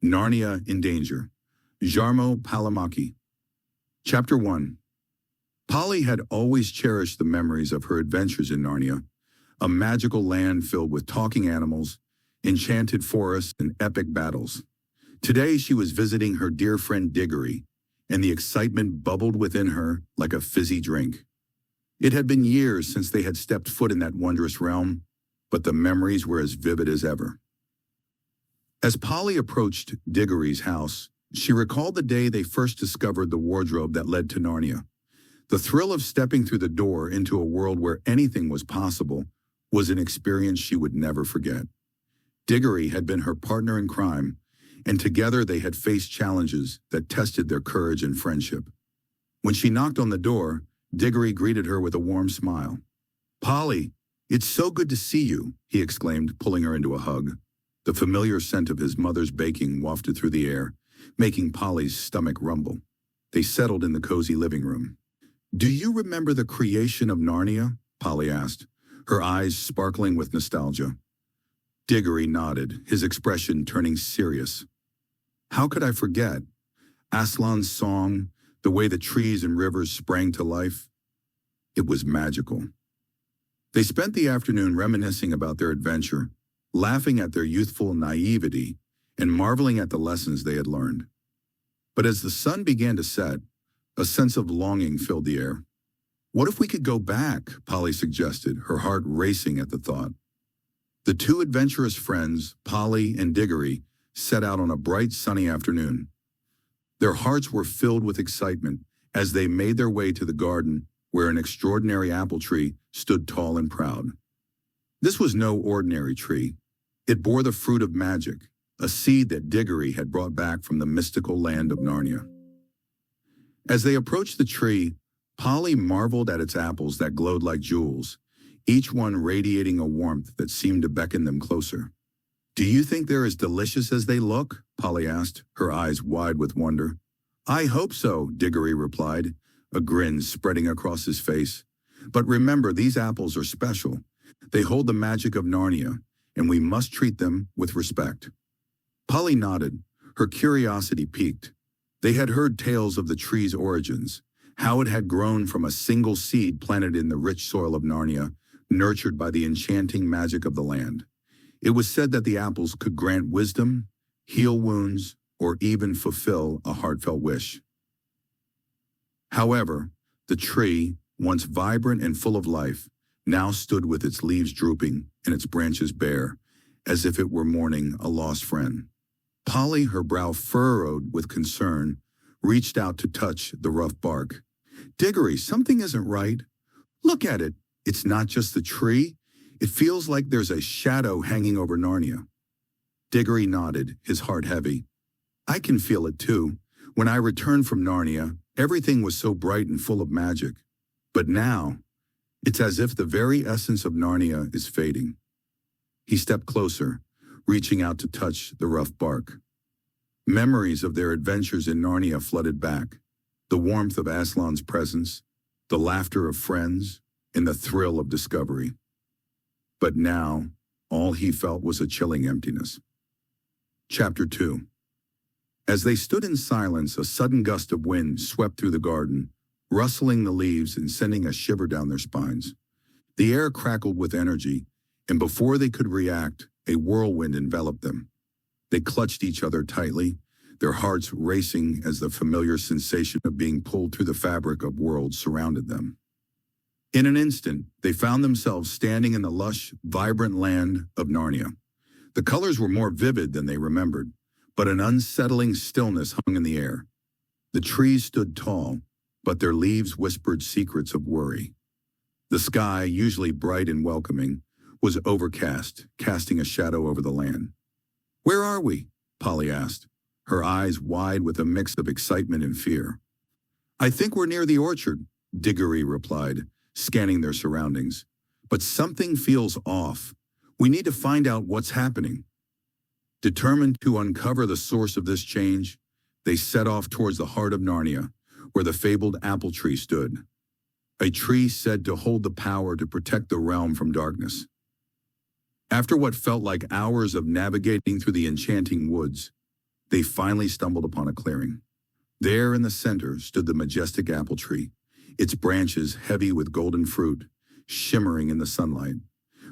Narnia in Danger. Jarmo Palamaki. Chapter 1. Polly had always cherished the memories of her adventures in Narnia, a magical land filled with talking animals, enchanted forests, and epic battles. Today she was visiting her dear friend Digory, and the excitement bubbled within her like a fizzy drink. It had been years since they had stepped foot in that wondrous realm, but the memories were as vivid as ever. As Polly approached Digory's house, she recalled the day they first discovered the wardrobe that led to Narnia. The thrill of stepping through the door into a world where anything was possible was an experience she would never forget. Digory had been her partner in crime, and together they had faced challenges that tested their courage and friendship. When she knocked on the door, Digory greeted her with a warm smile. "Polly, it's so good to see you," he exclaimed, pulling her into a hug. The familiar scent of his mother's baking wafted through the air, making Polly's stomach rumble. They settled in the cozy living room. "Do you remember the creation of Narnia?" Polly asked, her eyes sparkling with nostalgia. Digory nodded, his expression turning serious. "How could I forget? Aslan's song, the way the trees and rivers sprang to life. It was magical." They spent the afternoon reminiscing about their adventure, laughing at their youthful naivety and marveling at the lessons they had learned. But as the sun began to set, a sense of longing filled the air. "What if we could go back?" Polly suggested, her heart racing at the thought. The two adventurous friends, Polly and Digory, set out on a bright sunny afternoon. Their hearts were filled with excitement as they made their way to the garden where an extraordinary apple tree stood tall and proud. This was no ordinary tree. It bore the fruit of magic, a seed that Digory had brought back from the mystical land of Narnia. As they approached the tree, Polly marveled at its apples that glowed like jewels, each one radiating a warmth that seemed to beckon them closer. "Do you think they're as delicious as they look?" Polly asked, her eyes wide with wonder. "I hope so," Digory replied, a grin spreading across his face. "But remember, these apples are special. They hold the magic of Narnia, and we must treat them with respect." Polly nodded, her curiosity piqued. They had heard tales of the tree's origins, how it had grown from a single seed planted in the rich soil of Narnia, nurtured by the enchanting magic of the land. It was said that the apples could grant wisdom, heal wounds, or even fulfill a heartfelt wish. However, the tree, once vibrant and full of life, now stood with its leaves drooping and its branches bare, as if it were mourning a lost friend. Polly, her brow furrowed with concern, reached out to touch the rough bark. "Digory, something isn't right. Look at it. It's not just the tree. It feels like there's a shadow hanging over Narnia." Digory nodded, his heart heavy. "I can feel it too. When I returned from Narnia, everything was so bright and full of magic. But now, it's as if the very essence of Narnia is fading." He stepped closer, reaching out to touch the rough bark. Memories of their adventures in Narnia flooded back, the warmth of Aslan's presence, the laughter of friends, and the thrill of discovery. But now, all he felt was a chilling emptiness. Chapter 2. As they stood in silence, a sudden gust of wind swept through the garden, rustling the leaves and sending a shiver down their spines. The air crackled with energy, and before they could react, a whirlwind enveloped them. They clutched each other tightly, their hearts racing as the familiar sensation of being pulled through the fabric of worlds surrounded them. In an instant, they found themselves standing in the lush, vibrant land of Narnia. The colors were more vivid than they remembered, but an unsettling stillness hung in the air. The trees stood tall, but their leaves whispered secrets of worry. The sky, usually bright and welcoming, was overcast, casting a shadow over the land. "Where are we?" Polly asked, her eyes wide with a mix of excitement and fear. "I think we're near the orchard," Digory replied, scanning their surroundings. "But something feels off. We need to find out what's happening." Determined to uncover the source of this change, they set off towards the heart of Narnia, where the fabled apple tree stood. A tree said to hold the power to protect the realm from darkness. After what felt like hours of navigating through the enchanting woods, They finally stumbled upon a clearing. There in the center stood the majestic apple tree, its branches heavy with golden fruit, shimmering in the sunlight.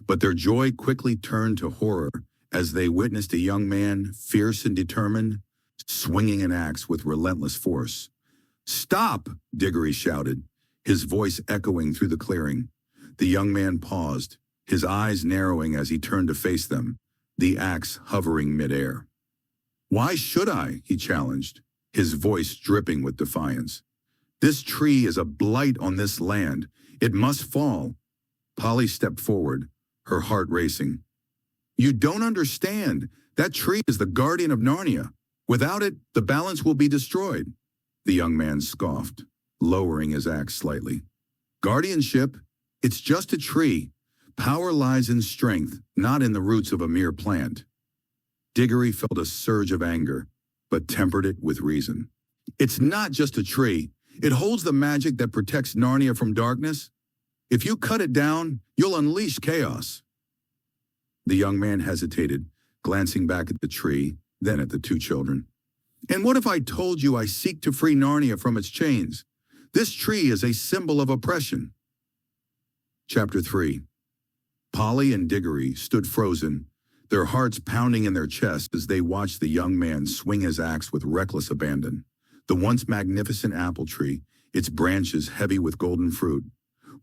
But their joy quickly turned to horror as they witnessed a young man, fierce and determined, swinging an axe with relentless force. "Stop!" Digory shouted, his voice echoing through the clearing. The young man paused, his eyes narrowing as he turned to face them, the axe hovering midair. "Why should I?" he challenged, his voice dripping with defiance. "This tree is a blight on this land. It must fall." Polly stepped forward, her heart racing. "You don't understand. That tree is the guardian of Narnia. Without it, the balance will be destroyed." The young man scoffed, lowering his axe slightly. "Guardianship? It's just a tree. Power lies in strength, not in the roots of a mere plant." Digory felt a surge of anger, but tempered it with reason. "It's not just a tree. It holds the magic that protects Narnia from darkness. If you cut it down, you'll unleash chaos." The young man hesitated, glancing back at the tree, then at the two children. "And what if I told you I seek to free Narnia from its chains? This tree is a symbol of oppression." Chapter 3. Polly and Digory stood frozen, their hearts pounding in their chests as they watched the young man swing his axe with reckless abandon. The once magnificent apple tree, its branches heavy with golden fruit,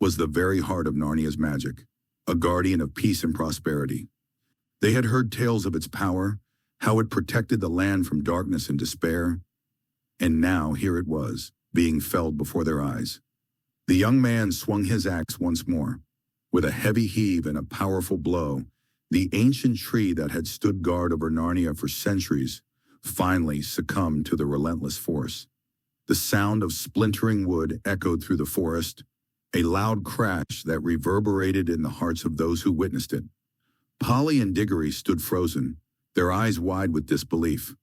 was the very heart of Narnia's magic, a guardian of peace and prosperity. They had heard tales of its power, how it protected the land from darkness and despair, and now here it was, being felled before their eyes. The young man swung his axe once more. With a heavy heave and a powerful blow, the ancient tree that had stood guard over Narnia for centuries finally succumbed to the relentless force. The sound of splintering wood echoed through the forest, a loud crash that reverberated in the hearts of those who witnessed it. Polly and Digory stood frozen, their eyes wide with disbelief.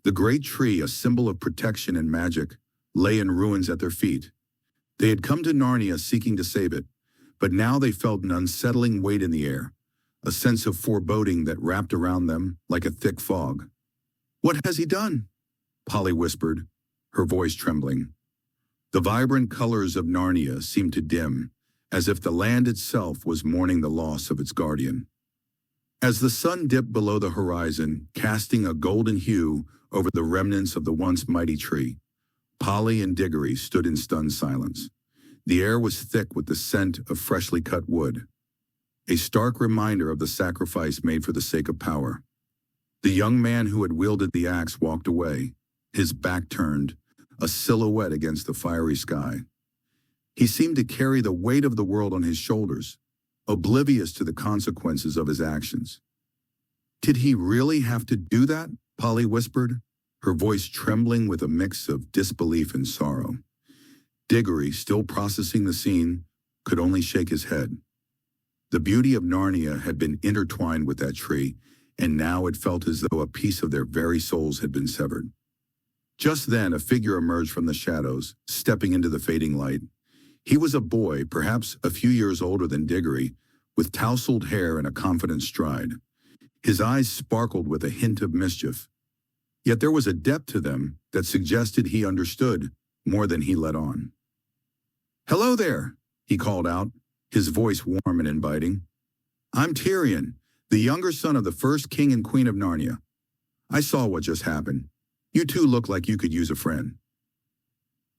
The great tree, a symbol of protection and magic, lay in ruins at their feet. They had come to Narnia seeking to save it, but now they felt an unsettling weight in the air, a sense of foreboding that wrapped around them like a thick fog. "What has he done?" Polly whispered, her voice trembling. The vibrant colors of Narnia seemed to dim, as if the land itself was mourning the loss of its guardian. As the sun dipped below the horizon, casting a golden hue over the remnants of the once mighty tree, Polly and Digory stood in stunned silence. The air was thick with the scent of freshly cut wood, a stark reminder of the sacrifice made for the sake of power. The young man who had wielded the axe walked away, his back turned, a silhouette against the fiery sky. He seemed to carry the weight of the world on his shoulders, oblivious to the consequences of his actions. "Did he really have to do that?" Polly whispered, her voice trembling with a mix of disbelief and sorrow. Digory, still processing the scene, could only shake his head. The beauty of Narnia had been intertwined with that tree, and now it felt as though a piece of their very souls had been severed. Just then, a figure emerged from the shadows, stepping into the fading light. He was a boy, perhaps a few years older than Digory, with tousled hair and a confident stride. His eyes sparkled with a hint of mischief. Yet there was a depth to them that suggested he understood more than he let on. "Hello there," he called out, his voice warm and inviting. "I'm Tyrion, the younger son of the first king and queen of Narnia. I saw what just happened. You two look like you could use a friend."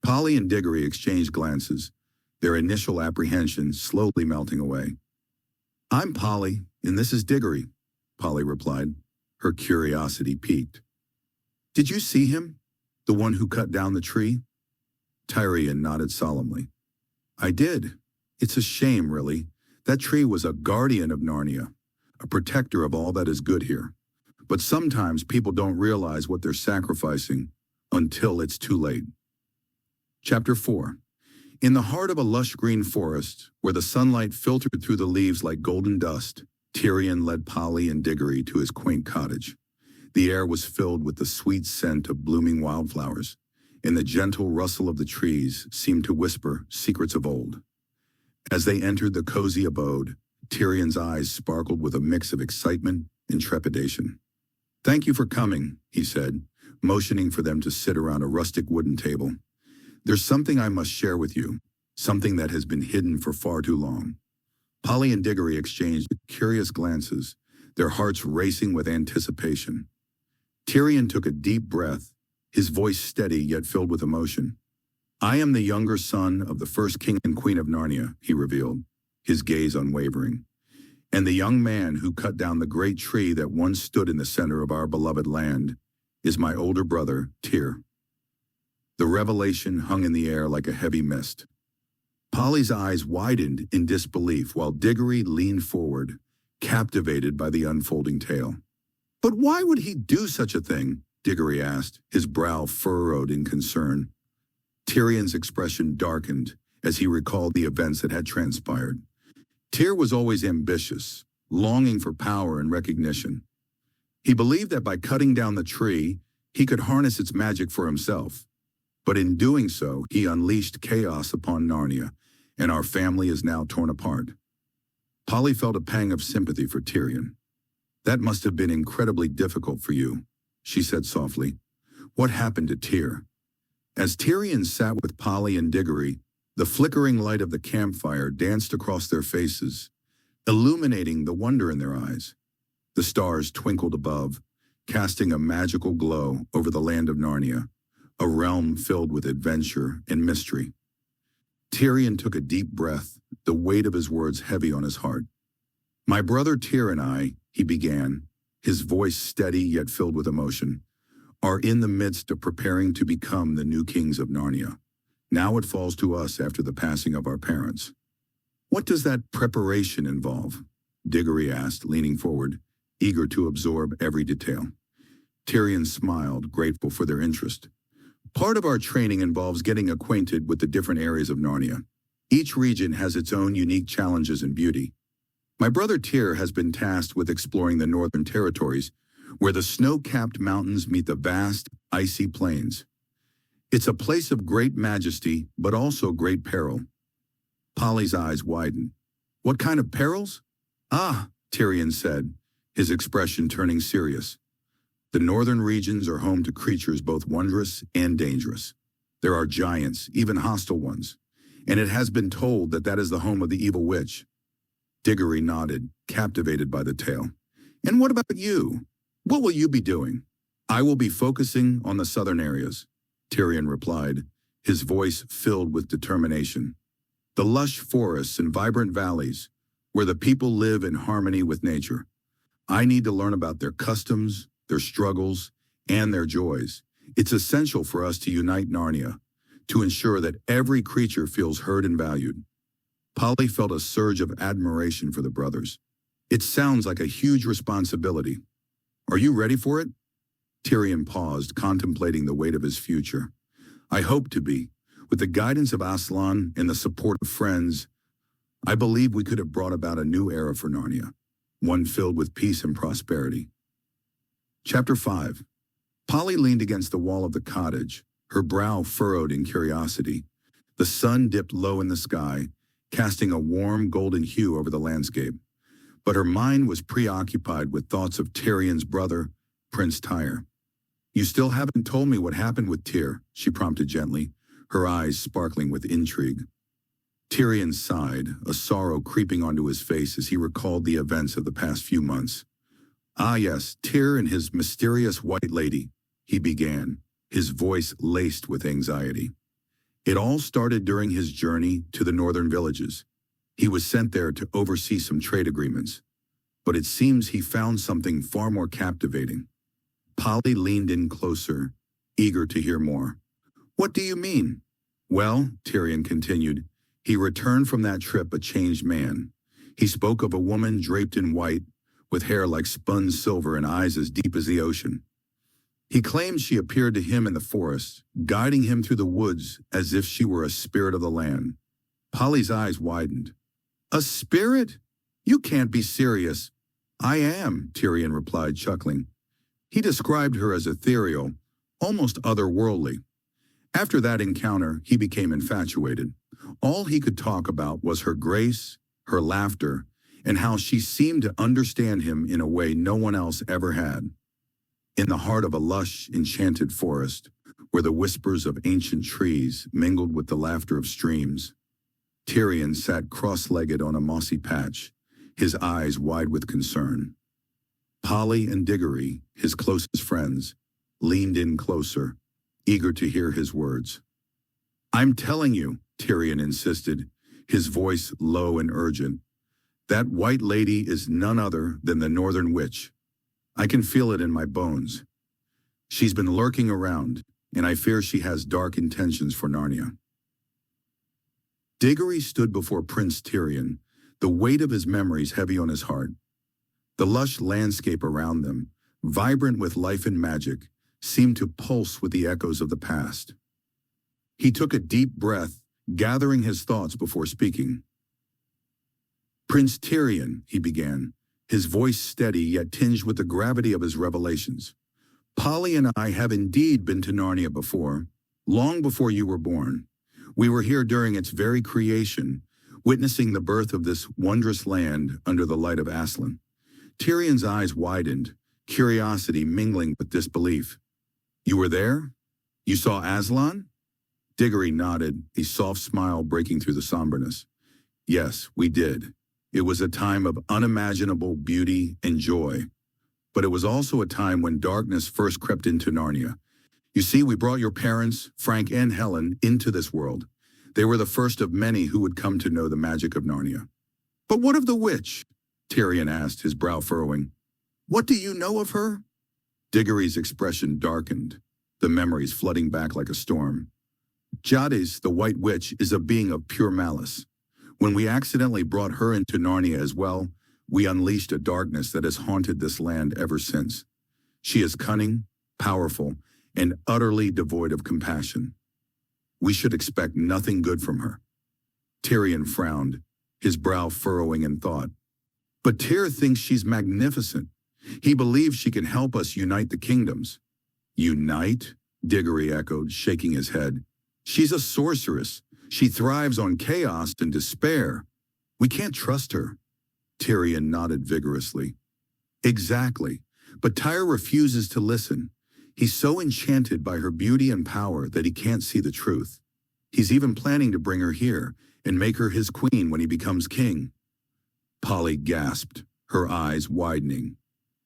Polly and Digory exchanged glances, their initial apprehension slowly melting away. "I'm Polly, and this is Digory," Polly replied, her curiosity piqued. "Did you see him, the one who cut down the tree?" Tyrion nodded solemnly. "I did. It's a shame, really. That tree was a guardian of Narnia, a protector of all that is good here. But sometimes people don't realize what they're sacrificing until it's too late." Chapter 4. In the heart of a lush green forest, where the sunlight filtered through the leaves like golden dust, Tyrion led Polly and Digory to his quaint cottage. The air was filled with the sweet scent of blooming wildflowers, and the gentle rustle of the trees seemed to whisper secrets of old. As they entered the cozy abode, Tyrion's eyes sparkled with a mix of excitement and trepidation. "Thank you for coming," he said, motioning for them to sit around a rustic wooden table. "There's something I must share with you, something that has been hidden for far too long." Polly and Digory exchanged curious glances, their hearts racing with anticipation. Tyrion took a deep breath, his voice steady yet filled with emotion. "I am the younger son of the first king and queen of Narnia," he revealed, his gaze unwavering, "and the young man who cut down the great tree that once stood in the center of our beloved land is my older brother, Tyr." The revelation hung in the air like a heavy mist. Polly's eyes widened in disbelief while Digory leaned forward, captivated by the unfolding tale. "But why would he do such a thing?" Digory asked, his brow furrowed in concern. Tyrion's expression darkened as he recalled the events that had transpired. Tyr was always ambitious, longing for power and recognition. He believed that by cutting down the tree, he could harness its magic for himself. But in doing so, he unleashed chaos upon Narnia, and our family is now torn apart. Polly felt a pang of sympathy for Tyrion. "That must have been incredibly difficult for you," she said softly. "What happened to Tyr?" As Tyrion sat with Polly and Digory, the flickering light of the campfire danced across their faces, illuminating the wonder in their eyes. The stars twinkled above, casting a magical glow over the land of Narnia, a realm filled with adventure and mystery. Tyrion took a deep breath, the weight of his words heavy on his heart. "My brother Tyr and I," he began, his voice steady yet filled with emotion, "are in the midst of preparing to become the new kings of Narnia. Now it falls to us after the passing of our parents." "What does that preparation involve?" Digory asked, leaning forward, eager to absorb every detail. Tyrion smiled, grateful for their interest. "Part of our training involves getting acquainted with the different areas of Narnia. Each region has its own unique challenges and beauty. My brother Tyr has been tasked with exploring the northern territories, where the snow-capped mountains meet the vast, icy plains. It's a place of great majesty, but also great peril." Polly's eyes widened. "What kind of perils?" "Ah," Tyrion said, his expression turning serious. "The northern regions are home to creatures both wondrous and dangerous. There are giants, even hostile ones, and it has been told that that is the home of the evil witch." Digory nodded, captivated by the tale. "And what about you? What will you be doing?" "I will be focusing on the southern areas," Tyrion replied, his voice filled with determination. "The lush forests and vibrant valleys, where the people live in harmony with nature. I need to learn about their customs, their struggles, and their joys. It's essential for us to unite Narnia, to ensure that every creature feels heard and valued." Polly felt a surge of admiration for the brothers. "It sounds like a huge responsibility. Are you ready for it?" Tyrion paused, contemplating the weight of his future. "I hope to be. With the guidance of Aslan and the support of friends, I believe we could have brought about a new era for Narnia, one filled with peace and prosperity." Chapter 5. Polly leaned against the wall of the cottage, her brow furrowed in curiosity. The sun dipped low in the sky, casting a warm golden hue over the landscape. But her mind was preoccupied with thoughts of Tyrion's brother, Prince Tyr. "You still haven't told me what happened with Tyr," she prompted gently, her eyes sparkling with intrigue. Tyrion sighed, a sorrow creeping onto his face as he recalled the events of the past few months. "Ah yes, Tyr and his mysterious white lady," he began, his voice laced with anxiety. "It all started during his journey to the northern villages. He was sent there to oversee some trade agreements. But it seems he found something far more captivating." Polly leaned in closer, eager to hear more. "What do you mean?" "Well," Tyrion continued, "he returned from that trip a changed man. He spoke of a woman draped in white, with hair like spun silver and eyes as deep as the ocean. He claimed she appeared to him in the forest, guiding him through the woods as if she were a spirit of the land." Polly's eyes widened. "A spirit? You can't be serious." "I am," Tyrion replied, chuckling. He described her as ethereal, almost otherworldly. After that encounter, he became infatuated. All he could talk about was her grace, her laughter, and how she seemed to understand him in a way no one else ever had. In the heart of a lush, enchanted forest, where the whispers of ancient trees mingled with the laughter of streams, Tyrion sat cross-legged on a mossy patch, his eyes wide with concern. Polly and Digory, his closest friends, leaned in closer, eager to hear his words. "I'm telling you," Tyrion insisted, his voice low and urgent, "that white lady is none other than the Northern Witch. I can feel it in my bones. She's been lurking around, and I fear she has dark intentions for Narnia." Digory stood before Prince Tyrion, the weight of his memories heavy on his heart. The lush landscape around them, vibrant with life and magic, seemed to pulse with the echoes of the past. He took a deep breath, gathering his thoughts before speaking. "Prince Tyrion," he began, his voice steady yet tinged with the gravity of his revelations. "Polly and I have indeed been to Narnia before, long before you were born. We were here during its very creation, witnessing the birth of this wondrous land under the light of Aslan." Tyrion's eyes widened, curiosity mingling with disbelief. "You were there? You saw Aslan?" Digory nodded, a soft smile breaking through the somberness. "Yes, we did. It was a time of unimaginable beauty and joy. But it was also a time when darkness first crept into Narnia. You see, we brought your parents, Frank and Helen, into this world. They were the first of many who would come to know the magic of Narnia." "But what of the witch?" Tyrion asked, his brow furrowing. "What do you know of her?" Digory's expression darkened, the memories flooding back like a storm. "Jadis, the White Witch, is a being of pure malice. When we accidentally brought her into Narnia as well, we unleashed a darkness that has haunted this land ever since. She is cunning, powerful, and utterly devoid of compassion. We should expect nothing good from her." Tyrion frowned, his brow furrowing in thought. "But Tyr thinks she's magnificent. He believes she can help us unite the kingdoms." "Unite?" Digory echoed, shaking his head. "She's a sorceress. She thrives on chaos and despair. We can't trust her." Tyrion nodded vigorously. "Exactly. But Tyr refuses to listen. He's so enchanted by her beauty and power that he can't see the truth. He's even planning to bring her here and make her his queen when he becomes king." Polly gasped, her eyes widening.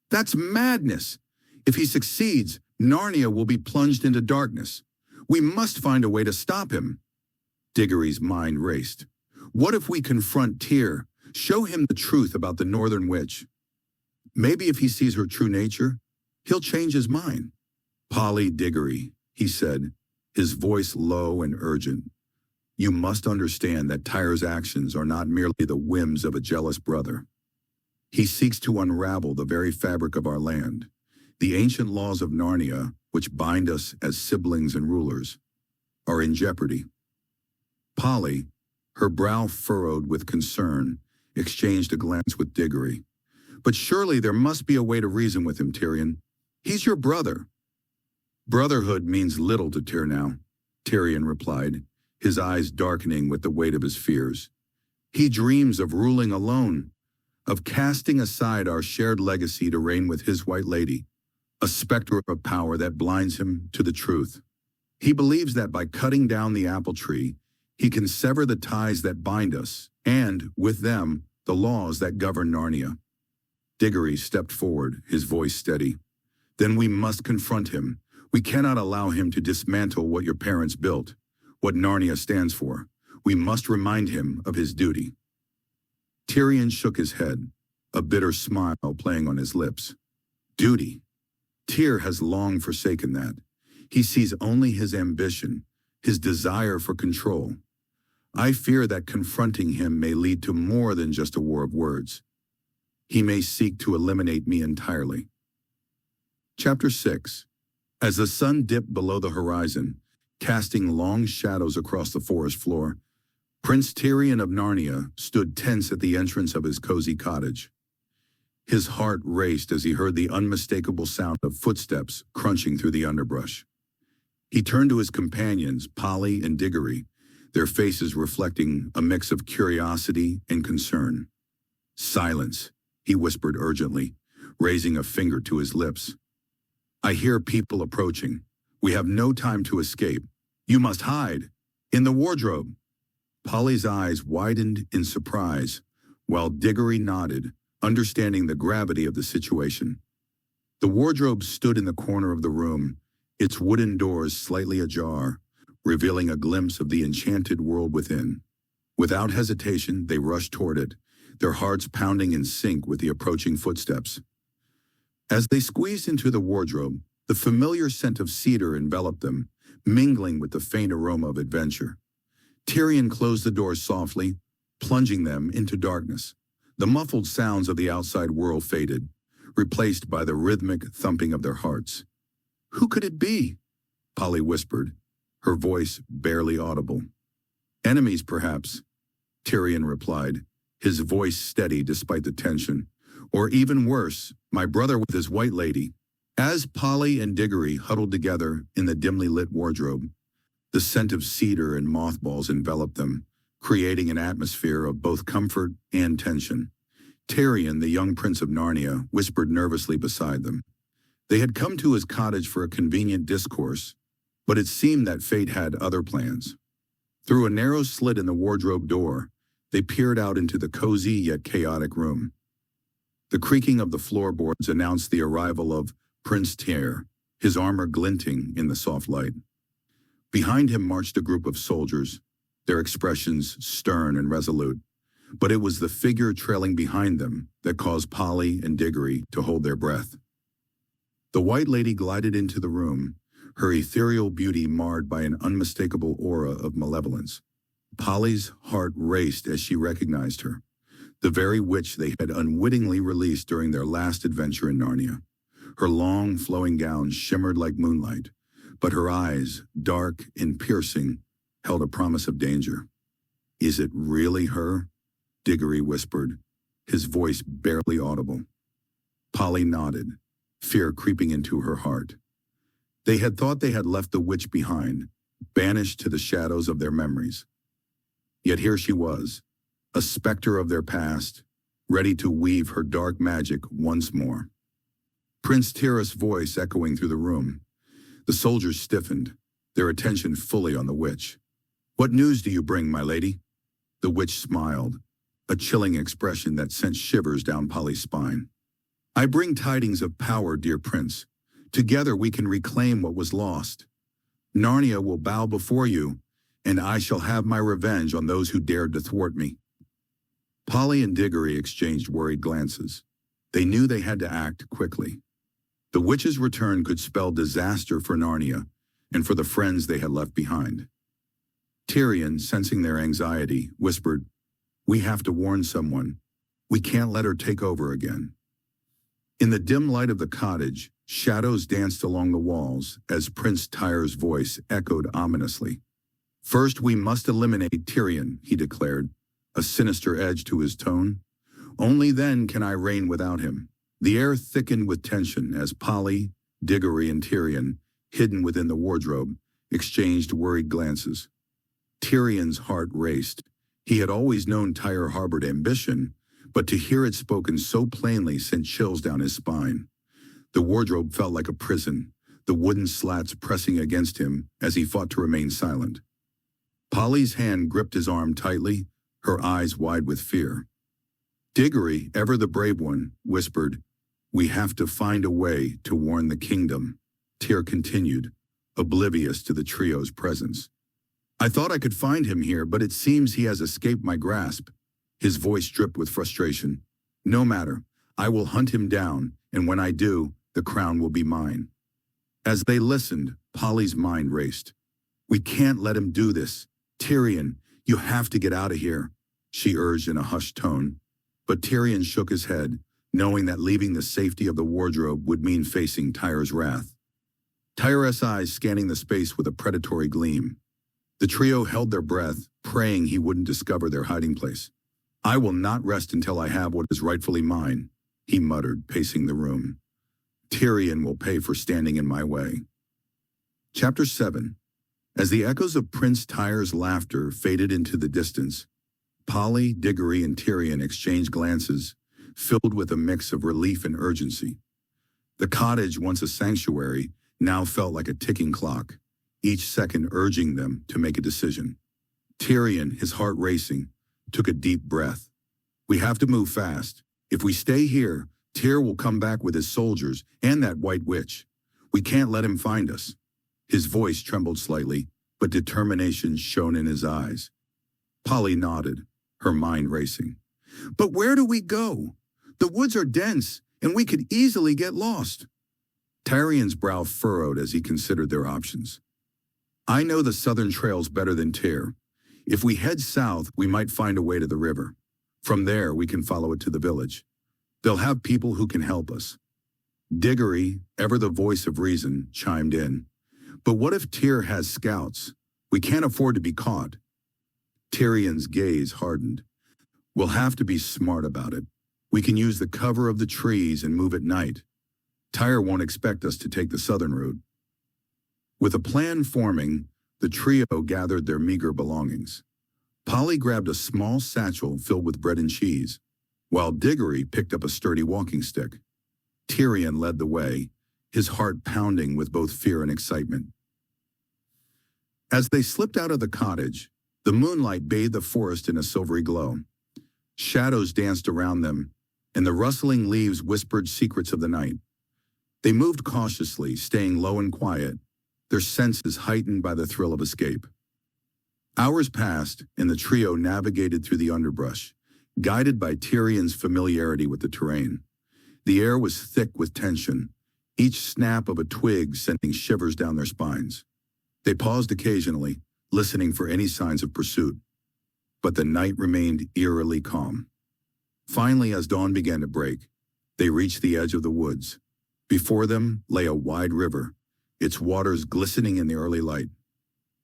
"That's madness! If he succeeds, Narnia will be plunged into darkness. We must find a way to stop him." Digory's mind raced. "What if we confront Tyr, show him the truth about the Northern Witch? Maybe if he sees her true nature, he'll change his mind." "Polly Digory," he said, his voice low and urgent, "you must understand that Tyr's actions are not merely the whims of a jealous brother. He seeks to unravel the very fabric of our land. The ancient laws of Narnia, which bind us as siblings and rulers, are in jeopardy." Polly, her brow furrowed with concern, exchanged a glance with Digory. "But surely there must be a way to reason with him, Tyrion. He's your brother." "Brotherhood means little to Tyr now," Tyrion replied, his eyes darkening with the weight of his fears. "He dreams of ruling alone, of casting aside our shared legacy to reign with his White Lady, a specter of power that blinds him to the truth. He believes that by cutting down the apple tree, he can sever the ties that bind us, and, with them, the laws that govern Narnia." Digory stepped forward, his voice steady. "Then we must confront him. We cannot allow him to dismantle what your parents built, what Narnia stands for. We must remind him of his duty." Tyrion shook his head, a bitter smile playing on his lips. "Duty? Tyr has long forsaken that. He sees only his ambition, his desire for control. I fear that confronting him may lead to more than just a war of words. He may seek to eliminate me entirely." Chapter 6. As the sun dipped below the horizon, casting long shadows across the forest floor, Prince Tyrion of Narnia stood tense at the entrance of his cozy cottage. His heart raced as he heard the unmistakable sound of footsteps crunching through the underbrush. He turned to his companions, Polly and Digory, their faces reflecting a mix of curiosity and concern. "Silence," he whispered urgently, raising a finger to his lips. I hear people approaching. We have no time to escape. You must hide. In the wardrobe. Polly's eyes widened in surprise, while Digory nodded, understanding the gravity of the situation. The wardrobe stood in the corner of the room, its wooden doors slightly ajar, revealing a glimpse of the enchanted world within. Without hesitation, they rushed toward it, their hearts pounding in sync with the approaching footsteps. As they squeezed into the wardrobe, the familiar scent of cedar enveloped them, mingling with the faint aroma of adventure. Tyrion closed the door softly, plunging them into darkness. The muffled sounds of the outside world faded, replaced by the rhythmic thumping of their hearts. "Who could it be?" Polly whispered, her voice barely audible. "Enemies, perhaps," Tyrion replied, his voice steady despite the tension. "Or even worse, my brother with his white lady." As Polly and Digory huddled together in the dimly lit wardrobe, the scent of cedar and mothballs enveloped them, creating an atmosphere of both comfort and tension. Tyrion, the young prince of Narnia, whispered nervously beside them. They had come to his cottage for a convenient discourse, but it seemed that fate had other plans. Through a narrow slit in the wardrobe door, they peered out into the cozy yet chaotic room. The creaking of the floorboards announced the arrival of Prince Tyr, his armor glinting in the soft light. Behind him marched a group of soldiers, their expressions stern and resolute, but it was the figure trailing behind them that caused Polly and Digory to hold their breath. The White Lady glided into the room, her ethereal beauty marred by an unmistakable aura of malevolence. Polly's heart raced as she recognized her, the very witch they had unwittingly released during their last adventure in Narnia. Her long, flowing gown shimmered like moonlight, but her eyes, dark and piercing, held a promise of danger. "Is it really her?" Digory whispered, his voice barely audible. Polly nodded, fear creeping into her heart. They had thought they had left the witch behind, banished to the shadows of their memories. Yet here she was, a specter of their past, ready to weave her dark magic once more. Prince Tyr's voice echoing through the room. The soldiers stiffened, their attention fully on the witch. "What news do you bring, my lady?" The witch smiled, a chilling expression that sent shivers down Polly's spine. "I bring tidings of power, dear prince. Together we can reclaim what was lost. Narnia will bow before you, and I shall have my revenge on those who dared to thwart me." Polly and Digory exchanged worried glances. They knew they had to act quickly. The witch's return could spell disaster for Narnia and for the friends they had left behind. Tyrion, sensing their anxiety, whispered, "We have to warn someone. We can't let her take over again." In the dim light of the cottage, shadows danced along the walls as Prince Tyr's voice echoed ominously. "First we must eliminate Tyrion," he declared, a sinister edge to his tone. "Only then can I reign without him." The air thickened with tension as Polly, Digory, and Tyrion, hidden within the wardrobe, exchanged worried glances. Tyrion's heart raced. He had always known Tyr harbored ambition, but to hear it spoken so plainly sent chills down his spine. The wardrobe felt like a prison, the wooden slats pressing against him as he fought to remain silent. Polly's hand gripped his arm tightly, her eyes wide with fear. Digory, ever the brave one, whispered, "We have to find a way to warn the kingdom," Tyr continued, oblivious to the trio's presence. "I thought I could find him here, but it seems he has escaped my grasp." His voice dripped with frustration. "No matter, I will hunt him down, and when I do, the crown will be mine." As they listened, Polly's mind raced. "We can't let him do this. Tyrion, you have to get out of here," she urged in a hushed tone. But Tyrion shook his head, knowing that leaving the safety of the wardrobe would mean facing Tyr's wrath. Tyr's eyes scanning the space with a predatory gleam. The trio held their breath, praying he wouldn't discover their hiding place. "I will not rest until I have what is rightfully mine," he muttered, pacing the room. "Tyrion will pay for standing in my way." Chapter 7. As the echoes of Prince Tyr's laughter faded into the distance, Polly, Digory, and Tyrion exchanged glances, filled with a mix of relief and urgency. The cottage, once a sanctuary, now felt like a ticking clock, each second urging them to make a decision. Tyrion, his heart racing, took a deep breath. We have to move fast. If we stay here, Tyr will come back with his soldiers and that white witch. We can't let him find us. His voice trembled slightly, but determination shone in his eyes. Polly nodded, her mind racing. But where do we go? The woods are dense, and we could easily get lost. Tyrion's brow furrowed as he considered their options. I know the southern trails better than Tyr. If we head south, we might find a way to the river. From there, we can follow it to the village. They'll have people who can help us. Digory, ever the voice of reason, chimed in. But what if Tyr has scouts? We can't afford to be caught. Tyrion's gaze hardened. We'll have to be smart about it. We can use the cover of the trees and move at night. Tyr won't expect us to take the southern route. With a plan forming, the trio gathered their meager belongings. Polly grabbed a small satchel filled with bread and cheese, while Digory picked up a sturdy walking stick. Tyrion led the way, his heart pounding with both fear and excitement. As they slipped out of the cottage, the moonlight bathed the forest in a silvery glow. Shadows danced around them, and the rustling leaves whispered secrets of the night. They moved cautiously, staying low and quiet, their senses heightened by the thrill of escape. Hours passed, and the trio navigated through the underbrush, guided by Tyrion's familiarity with the terrain. The air was thick with tension, each snap of a twig sending shivers down their spines. They paused occasionally, listening for any signs of pursuit. But the night remained eerily calm. Finally, as dawn began to break, they reached the edge of the woods. Before them lay a wide river, its waters glistening in the early light.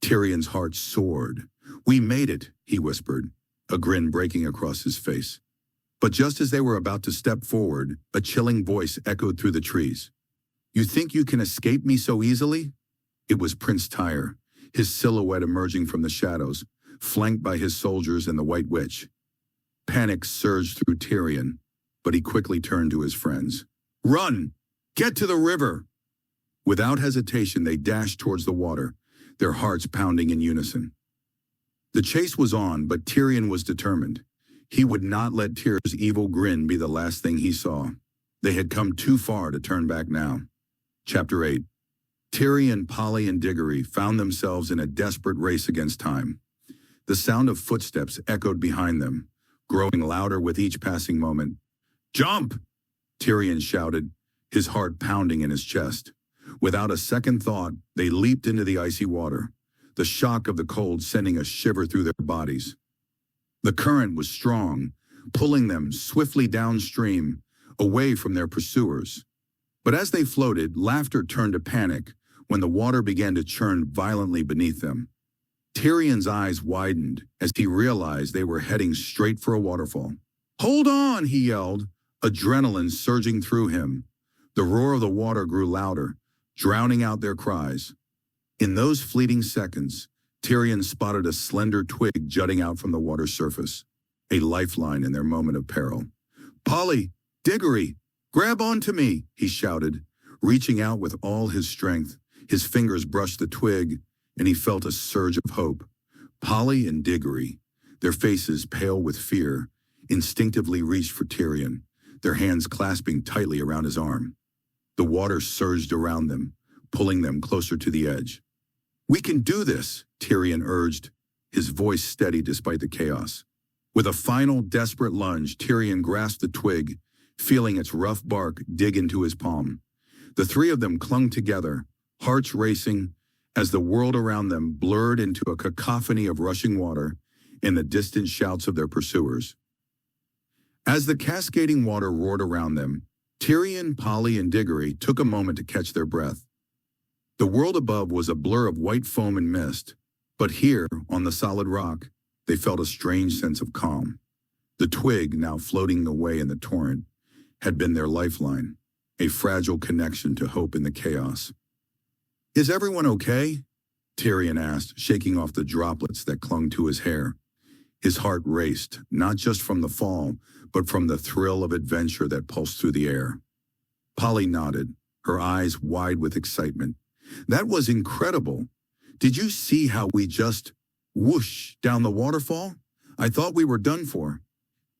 Tyrion's heart soared. We made it, he whispered, a grin breaking across his face. But just as they were about to step forward, a chilling voice echoed through the trees. You think you can escape me so easily? It was Prince Tyr, his silhouette emerging from the shadows, flanked by his soldiers and the White Witch. Panic surged through Tyrion, but he quickly turned to his friends. Run! Get to the river! Without hesitation, they dashed towards the water, their hearts pounding in unison. The chase was on, but Tyrion was determined. He would not let Tyr's evil grin be the last thing he saw. They had come too far to turn back now. Chapter 8. Tyrion, Polly, and Digory found themselves in a desperate race against time. The sound of footsteps echoed behind them, growing louder with each passing moment. Jump! Tyrion shouted, his heart pounding in his chest. Without a second thought, they leaped into the icy water, the shock of the cold sending a shiver through their bodies. The current was strong, pulling them swiftly downstream, away from their pursuers. But as they floated, laughter turned to panic when the water began to churn violently beneath them. Tyrion's eyes widened as he realized they were heading straight for a waterfall. Hold on, he yelled, adrenaline surging through him. The roar of the water grew louder, drowning out their cries. In those fleeting seconds, Tyrion spotted a slender twig jutting out from the water's surface, a lifeline in their moment of peril. Polly, Digory, grab onto me, he shouted, reaching out with all his strength. His fingers brushed the twig, and he felt a surge of hope. Polly and Digory, their faces pale with fear, instinctively reached for Tyrion, their hands clasping tightly around his arm. The water surged around them, pulling them closer to the edge. We can do this, Tyrion urged, his voice steady despite the chaos. With a final desperate lunge, Tyrion grasped the twig, feeling its rough bark dig into his palm. The three of them clung together, hearts racing, as the world around them blurred into a cacophony of rushing water and the distant shouts of their pursuers. As the cascading water roared around them, Tyrion, Polly, and Digory took a moment to catch their breath. The world above was a blur of white foam and mist, but here, on the solid rock, they felt a strange sense of calm. The twig, now floating away in the torrent, had been their lifeline, a fragile connection to hope in the chaos. Is everyone okay? Tyrion asked, shaking off the droplets that clung to his hair. His heart raced, not just from the fall, but from the thrill of adventure that pulsed through the air. Polly nodded, her eyes wide with excitement. That was incredible. Did you see how we just whoosh down the waterfall? I thought we were done for.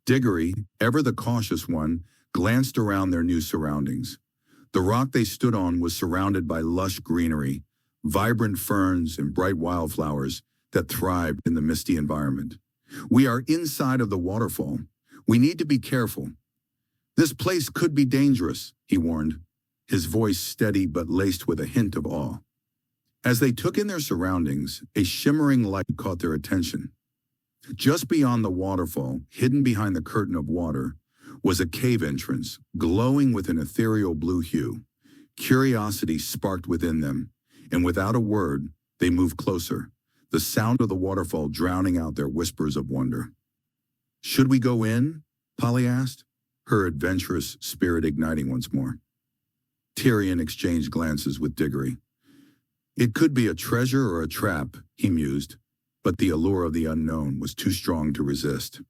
Digory, ever the cautious one, glanced around their new surroundings. The rock they stood on was surrounded by lush greenery, vibrant ferns and bright wildflowers that thrived in the misty environment. We are inside of the waterfall. We need to be careful. This place could be dangerous, he warned, his voice steady but laced with a hint of awe. As they took in their surroundings, a shimmering light caught their attention. Just beyond the waterfall, hidden behind the curtain of water, was a cave entrance, glowing with an ethereal blue hue. Curiosity sparked within them, and without a word, they moved closer, the sound of the waterfall drowning out their whispers of wonder. "Should we go in?" Polly asked, her adventurous spirit igniting once more. Tyrion exchanged glances with Digory. It could be a treasure or a trap, he mused, but the allure of the unknown was too strong to resist.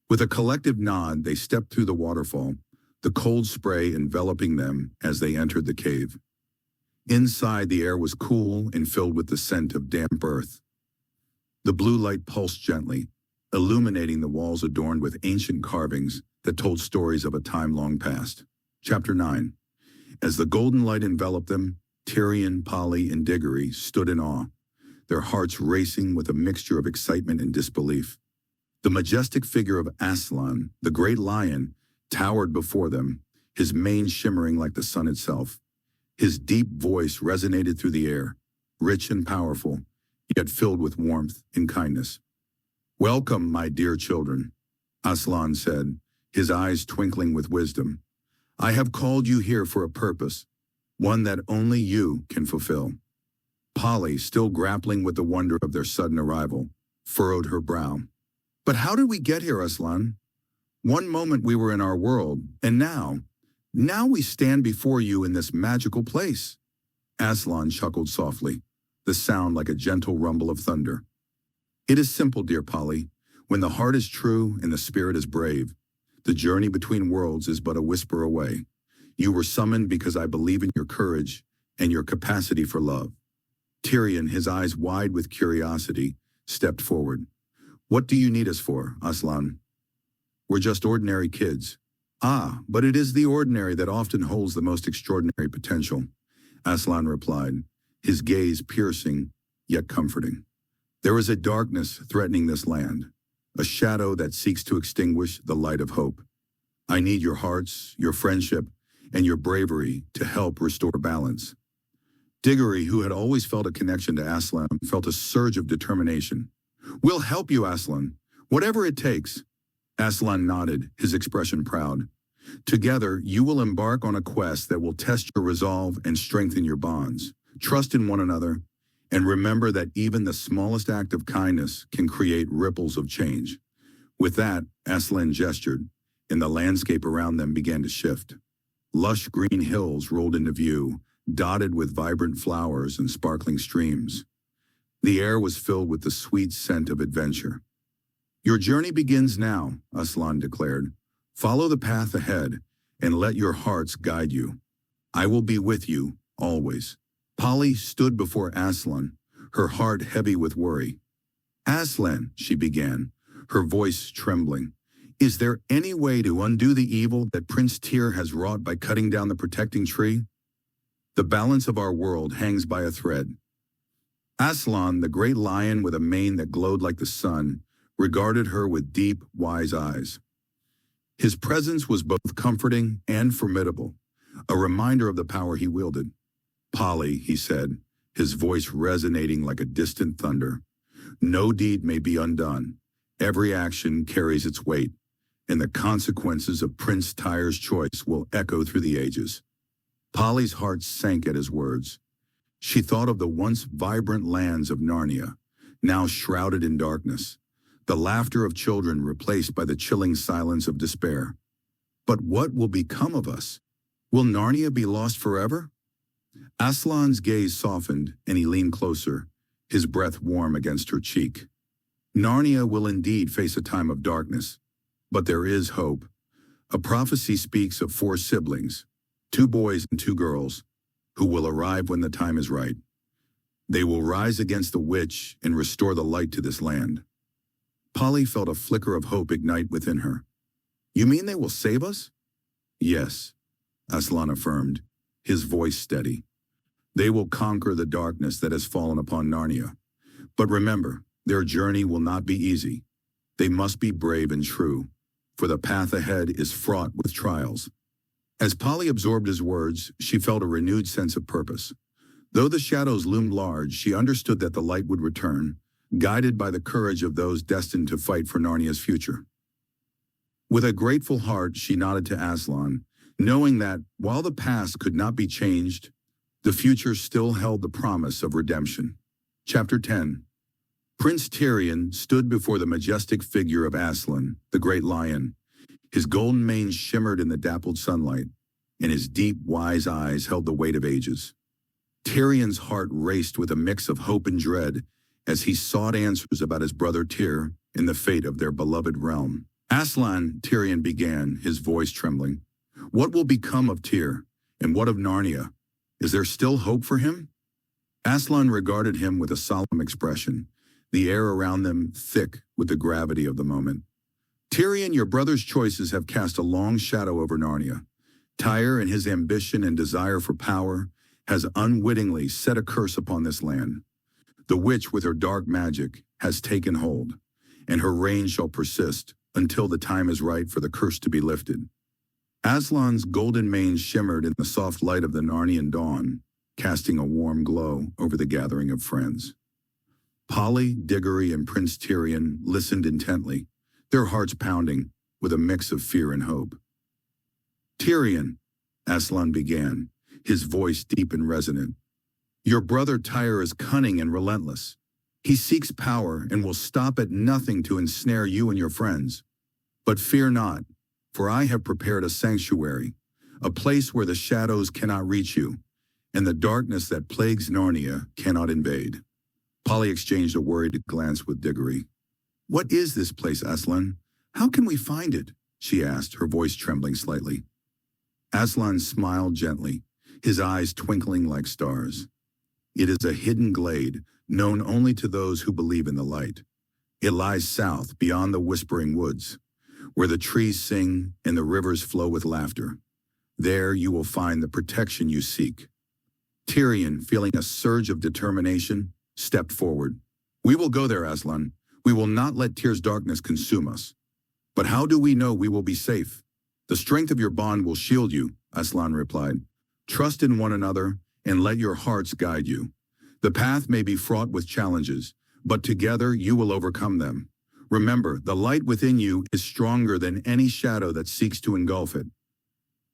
With a collective nod, they stepped through the waterfall, the cold spray enveloping them as they entered the cave. Inside, the air was cool and filled with the scent of damp earth. The blue light pulsed gently, illuminating the walls adorned with ancient carvings that told stories of a time long past. Chapter 9. As the golden light enveloped them, Tyrion, Polly, and Digory stood in awe, their hearts racing with a mixture of excitement and disbelief. The majestic figure of Aslan, the great lion, towered before them, his mane shimmering like the sun itself. His deep voice resonated through the air, rich and powerful, yet filled with warmth and kindness. "Welcome, my dear children," Aslan said, his eyes twinkling with wisdom. "I have called you here for a purpose, one that only you can fulfill." Polly, still grappling with the wonder of their sudden arrival, furrowed her brow. "But how did we get here, Aslan? One moment we were in our world, and now we stand before you in this magical place." Aslan chuckled softly, the sound like a gentle rumble of thunder. "It is simple, dear Polly. When the heart is true and the spirit is brave, the journey between worlds is but a whisper away. You were summoned because I believe in your courage and your capacity for love." Tyrion, his eyes wide with curiosity, stepped forward. "What do you need us for, Aslan?" "We're just ordinary kids." "Ah, but it is the ordinary that often holds the most extraordinary potential," Aslan replied, his gaze piercing yet comforting. "There is a darkness threatening this land, a shadow that seeks to extinguish the light of hope. I need your hearts, your friendship, and your bravery to help restore balance." Digory, who had always felt a connection to Aslan, felt a surge of determination. "We'll help you, Aslan, whatever it takes." Aslan nodded, his expression proud. "Together, you will embark on a quest that will test your resolve and strengthen your bonds. Trust in one another, and remember that even the smallest act of kindness can create ripples of change." With that, Aslan gestured, and the landscape around them began to shift. Lush green hills rolled into view, dotted with vibrant flowers and sparkling streams. The air was filled with the sweet scent of adventure. "Your journey begins now," Aslan declared. "Follow the path ahead, and let your hearts guide you. I will be with you, always." Polly stood before Aslan, her heart heavy with worry. "Aslan," she began, her voice trembling, "is there any way to undo the evil that Prince Tyr has wrought by cutting down the protecting tree? The balance of our world hangs by a thread." Aslan, the great lion with a mane that glowed like the sun, regarded her with deep, wise eyes. His presence was both comforting and formidable, a reminder of the power he wielded. "Polly," he said, his voice resonating like a distant thunder, "no deed may be undone. Every action carries its weight, and the consequences of Prince Tyr's choice will echo through the ages." Polly's heart sank at his words. She thought of the once vibrant lands of Narnia, now shrouded in darkness, the laughter of children replaced by the chilling silence of despair. But what will become of us? Will Narnia be lost forever? Aslan's gaze softened, and he leaned closer, his breath warm against her cheek. Narnia will indeed face a time of darkness, but there is hope. A prophecy speaks of 4 siblings, 2 boys and 2 girls, who will arrive when the time is right. They will rise against the witch and restore the light to this land. Polly felt a flicker of hope ignite within her. You mean they will save us? Yes, Aslan affirmed, his voice steady. They will conquer the darkness that has fallen upon Narnia. But remember, their journey will not be easy. They must be brave and true, for the path ahead is fraught with trials. As Polly absorbed his words, she felt a renewed sense of purpose. Though the shadows loomed large, she understood that the light would return, guided by the courage of those destined to fight for Narnia's future. With a grateful heart, she nodded to Aslan, knowing that, while the past could not be changed, the future still held the promise of redemption. Chapter 10. Prince Tyrion stood before the majestic figure of Aslan, the great lion. His golden mane shimmered in the dappled sunlight, and his deep, wise eyes held the weight of ages. Tyrion's heart raced with a mix of hope and dread as he sought answers about his brother Tyr and the fate of their beloved realm. Aslan, Tyrion began, his voice trembling. What will become of Tyr, and what of Narnia? Is there still hope for him? Aslan regarded him with a solemn expression, the air around them thick with the gravity of the moment. Tyrion, your brother's choices have cast a long shadow over Narnia. Tyr, in his ambition and desire for power, has unwittingly set a curse upon this land. The witch, with her dark magic, has taken hold, and her reign shall persist until the time is right for the curse to be lifted. Aslan's golden mane shimmered in the soft light of the Narnian dawn, casting a warm glow over the gathering of friends. Polly, Digory, and Prince Tyrion listened intently, their hearts pounding with a mix of fear and hope. Tyrion, Aslan began, his voice deep and resonant. Your brother Tyr is cunning and relentless. He seeks power and will stop at nothing to ensnare you and your friends. But fear not, for I have prepared a sanctuary, a place where the shadows cannot reach you, and the darkness that plagues Narnia cannot invade. Polly exchanged a worried glance with Digory. What is this place, Aslan? How can we find it? She asked, her voice trembling slightly. Aslan smiled gently, his eyes twinkling like stars. It is a hidden glade, known only to those who believe in the light. It lies south, beyond the whispering woods, where the trees sing and the rivers flow with laughter. There you will find the protection you seek. Tyrion, feeling a surge of determination, stepped forward. We will go there, Aslan. We will not let Tyr's darkness consume us. But how do we know we will be safe? The strength of your bond will shield you, Aslan replied. Trust in one another and let your hearts guide you. The path may be fraught with challenges, but together you will overcome them. Remember, the light within you is stronger than any shadow that seeks to engulf it.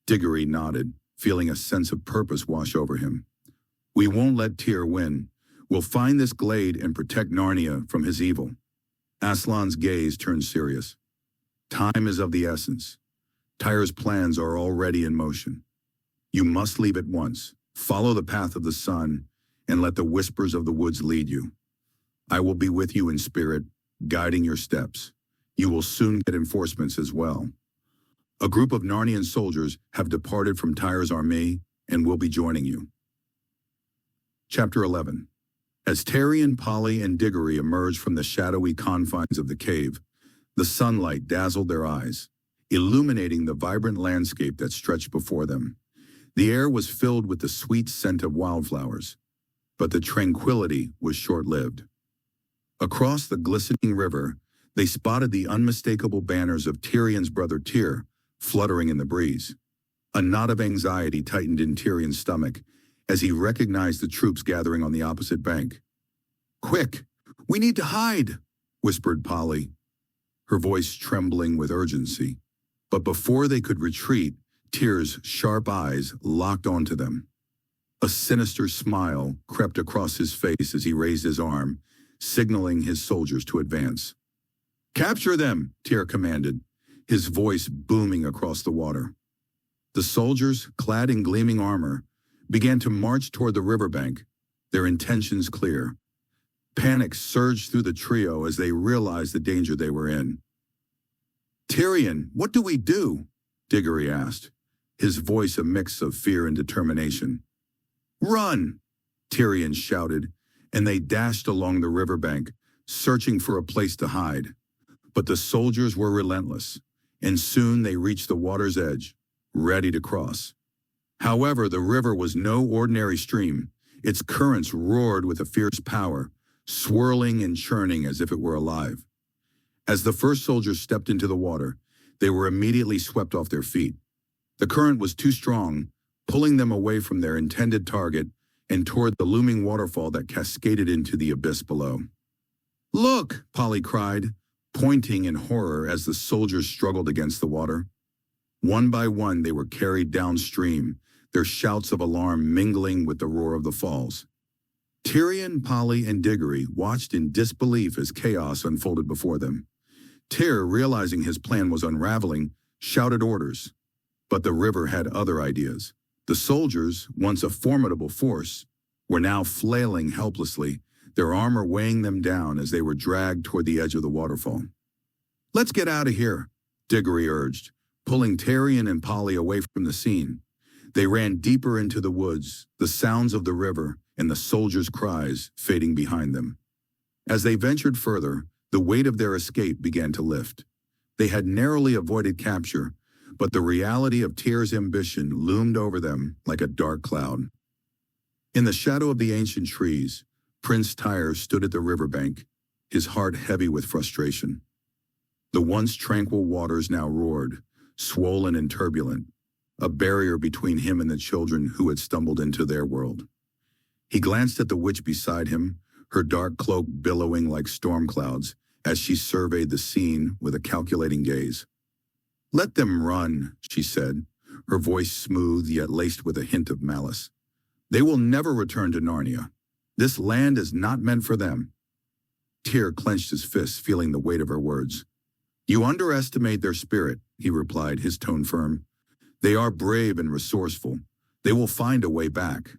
Digory nodded, feeling a sense of purpose wash over him. We won't let Tyr win. We'll find this glade and protect Narnia from his evil. Aslan's gaze turned serious. Time is of the essence. Tyr's plans are already in motion. You must leave at once. Follow the path of the sun, and let the whispers of the woods lead you. I will be with you in spirit, guiding your steps. You will soon get reinforcements as well. A group of Narnian soldiers have departed from Tyr's army and will be joining you. Chapter 11. As Tyrion, Polly, and Digory emerged from the shadowy confines of the cave, the sunlight dazzled their eyes, illuminating the vibrant landscape that stretched before them. The air was filled with the sweet scent of wildflowers, but the tranquility was short-lived. Across the glistening river, they spotted the unmistakable banners of Tyrion's brother Tyr fluttering in the breeze. A knot of anxiety tightened in Tyrion's stomach as he recognized the troops gathering on the opposite bank. Quick, we need to hide, whispered Polly, her voice trembling with urgency. But before they could retreat, Tyr's sharp eyes locked onto them. A sinister smile crept across his face as he raised his arm, signaling his soldiers to advance. Capture them, Tyr commanded, his voice booming across the water. The soldiers, clad in gleaming armor, began to march toward the riverbank, their intentions clear. Panic surged through the trio as they realized the danger they were in. Tyrion, what do we do? Digory asked, his voice a mix of fear and determination. "Run!" Tyrion shouted, and they dashed along the riverbank, searching for a place to hide. But the soldiers were relentless, and soon they reached the water's edge, ready to cross. However, the river was no ordinary stream. Its currents roared with a fierce power, swirling and churning as if it were alive. As the first soldiers stepped into the water, they were immediately swept off their feet. The current was too strong, pulling them away from their intended target and toward the looming waterfall that cascaded into the abyss below. "Look!" Polly cried, pointing in horror as the soldiers struggled against the water. One by one they were carried downstream, their shouts of alarm mingling with the roar of the falls. Tyrion, Polly, and Digory watched in disbelief as chaos unfolded before them. Tyr, realizing his plan was unraveling, shouted orders. But the river had other ideas. The soldiers, once a formidable force, were now flailing helplessly, their armor weighing them down as they were dragged toward the edge of the waterfall. "Let's get out of here," Digory urged, pulling Tyrion and Polly away from the scene. They ran deeper into the woods, the sounds of the river and the soldiers' cries fading behind them. As they ventured further, the weight of their escape began to lift. They had narrowly avoided capture, but the reality of Tyr's ambition loomed over them like a dark cloud. In the shadow of the ancient trees, Prince Tyr stood at the riverbank, his heart heavy with frustration. The once tranquil waters now roared, swollen and turbulent, a barrier between him and the children who had stumbled into their world. He glanced at the witch beside him, her dark cloak billowing like storm clouds as she surveyed the scene with a calculating gaze. "Let them run," she said, her voice smooth yet laced with a hint of malice. "They will never return to Narnia. This land is not meant for them." Tyr clenched his fists, feeling the weight of her words. "You underestimate their spirit," he replied, his tone firm. "They are brave and resourceful. They will find a way back."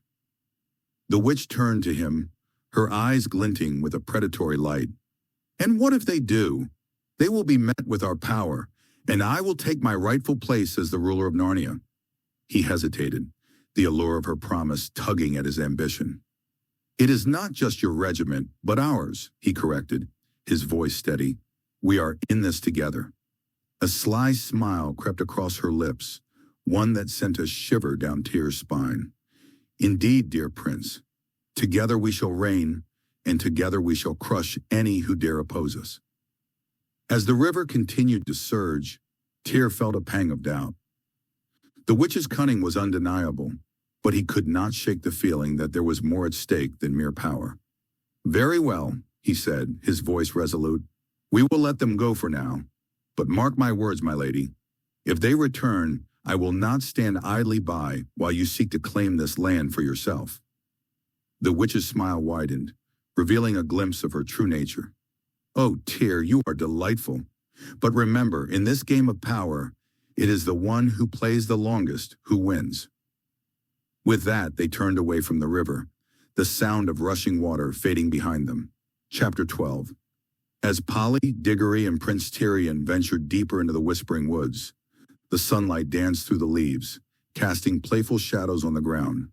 The witch turned to him, her eyes glinting with a predatory light. "And what if they do? They will be met with our power, and I will take my rightful place as the ruler of Narnia." He hesitated, the allure of her promise tugging at his ambition. "It is not just your regiment, but ours," he corrected, his voice steady. "We are in this together." A sly smile crept across her lips, one that sent a shiver down Tyr's spine. "Indeed, dear prince, together we shall reign, and together we shall crush any who dare oppose us." As the river continued to surge, Tyr felt a pang of doubt. The witch's cunning was undeniable, but he could not shake the feeling that there was more at stake than mere power. "Very well," he said, his voice resolute. "We will let them go for now. But mark my words, my lady. If they return, I will not stand idly by while you seek to claim this land for yourself." The witch's smile widened, revealing a glimpse of her true nature. "Oh, Tyr, you are delightful. But remember, in this game of power, it is the one who plays the longest who wins." With that, they turned away from the river, the sound of rushing water fading behind them. Chapter 12. As Polly, Digory, and Prince Tyrion ventured deeper into the whispering woods, the sunlight danced through the leaves, casting playful shadows on the ground.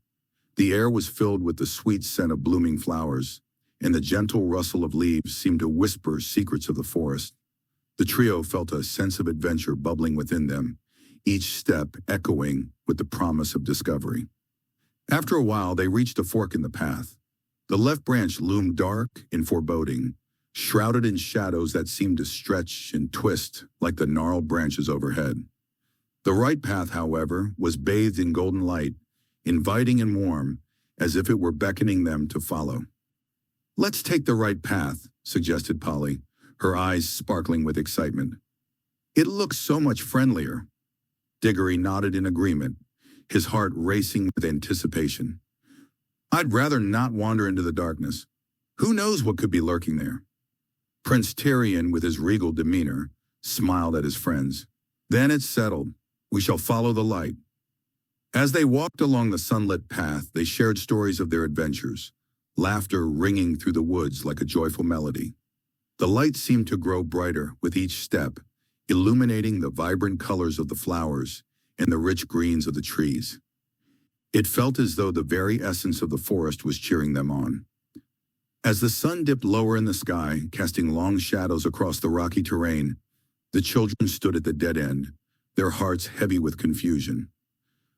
The air was filled with the sweet scent of blooming flowers, and the gentle rustle of leaves seemed to whisper secrets of the forest. The trio felt a sense of adventure bubbling within them, each step echoing with the promise of discovery. After a while, they reached a fork in the path. The left branch loomed dark and foreboding, shrouded in shadows that seemed to stretch and twist like the gnarled branches overhead. The right path, however, was bathed in golden light, inviting and warm, as if it were beckoning them to follow. "Let's take the right path," suggested Polly, her eyes sparkling with excitement. "It looks so much friendlier." Digory nodded in agreement, his heart racing with anticipation. "I'd rather not wander into the darkness. Who knows what could be lurking there?" Prince Tyrion, with his regal demeanor, smiled at his friends. "Then it's settled. We shall follow the light." As they walked along the sunlit path, they shared stories of their adventures, laughter ringing through the woods like a joyful melody. The light seemed to grow brighter with each step, illuminating the vibrant colors of the flowers and the rich greens of the trees. It felt as though the very essence of the forest was cheering them on. As the sun dipped lower in the sky, casting long shadows across the rocky terrain, the children stood at the dead end, their hearts heavy with confusion.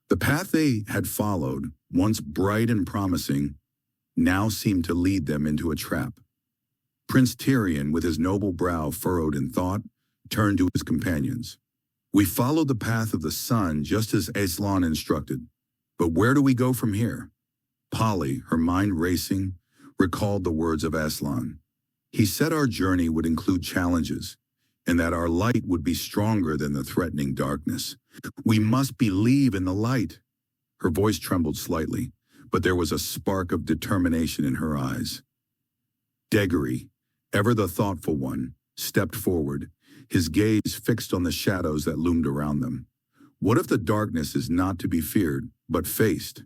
The path they had followed, once bright and promising, now seemed to lead them into a trap. Prince Tyrion, with his noble brow furrowed in thought, turned to his companions. "We followed the path of the sun just as Aslan instructed. But where do we go from here?" Polly, her mind racing, recalled the words of Aslan. He said our journey would include challenges, and that our light would be stronger than the threatening darkness. "We must believe in the light." Her voice trembled slightly, but there was a spark of determination in her eyes. Digory, ever the thoughtful one, stepped forward, his gaze fixed on the shadows that loomed around them. What if the darkness is not to be feared, but faced?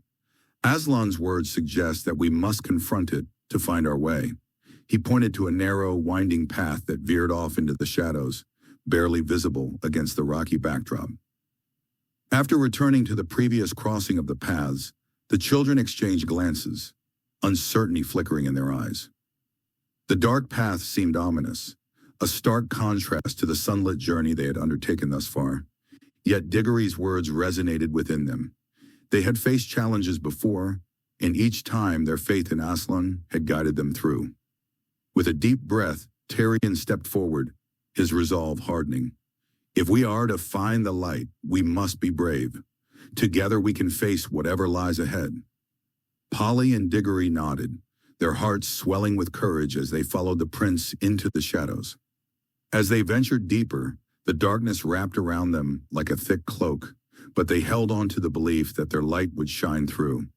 Aslan's words suggest that we must confront it to find our way. He pointed to a narrow, winding path that veered off into the shadows, barely visible against the rocky backdrop. After returning to the previous crossing of the paths, the children exchanged glances, uncertainty flickering in their eyes. The dark path seemed ominous, a stark contrast to the sunlit journey they had undertaken thus far. Yet Digory's words resonated within them. They had faced challenges before, and each time their faith in Aslan had guided them through. With a deep breath, Tyrion stepped forward, his resolve hardening. "If we are to find the light, we must be brave. Together we can face whatever lies ahead." Polly and Digory nodded, their hearts swelling with courage as they followed the prince into the shadows. As they ventured deeper, the darkness wrapped around them like a thick cloak, but they held on to the belief that their light would shine through.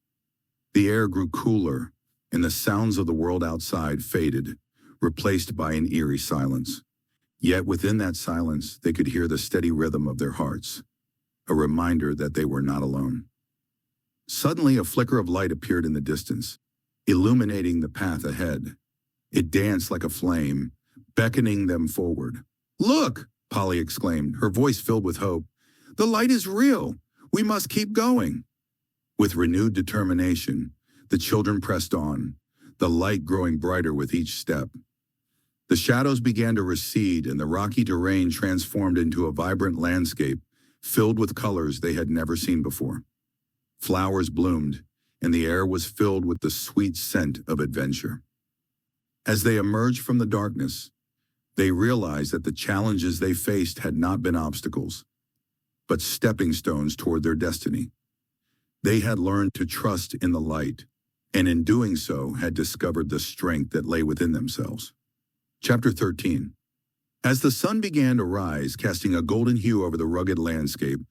The air grew cooler, and the sounds of the world outside faded, replaced by an eerie silence. Yet within that silence, they could hear the steady rhythm of their hearts, a reminder that they were not alone. Suddenly, a flicker of light appeared in the distance, illuminating the path ahead. It danced like a flame, beckoning them forward. "Look!" Polly exclaimed, her voice filled with hope. "The light is real! We must keep going!" With renewed determination, the children pressed on, the light growing brighter with each step. The shadows began to recede and the rocky terrain transformed into a vibrant landscape filled with colors they had never seen before. Flowers bloomed, and the air was filled with the sweet scent of adventure. As they emerged from the darkness, they realized that the challenges they faced had not been obstacles, but stepping stones toward their destiny. They had learned to trust in the light, and in doing so had discovered the strength that lay within themselves. Chapter 13. As the sun began to rise, casting a golden hue over the rugged landscape,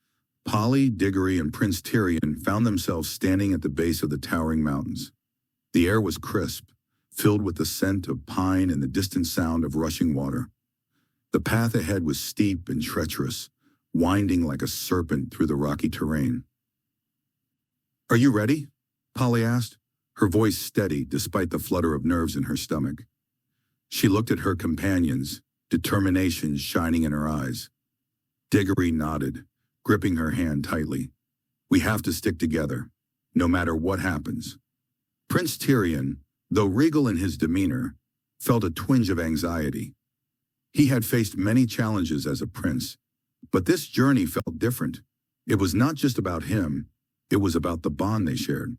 Polly, Digory, and Prince Tyrion found themselves standing at the base of the towering mountains. The air was crisp, filled with the scent of pine and the distant sound of rushing water. The path ahead was steep and treacherous, winding like a serpent through the rocky terrain. "Are you ready?" Polly asked, her voice steady despite the flutter of nerves in her stomach. She looked at her companions, determination shining in her eyes. Digory nodded, gripping her hand tightly. "We have to stick together, no matter what happens." Prince Tyrion, though regal in his demeanor, felt a twinge of anxiety. He had faced many challenges as a prince, but this journey felt different. It was not just about him, it was about the bond they shared.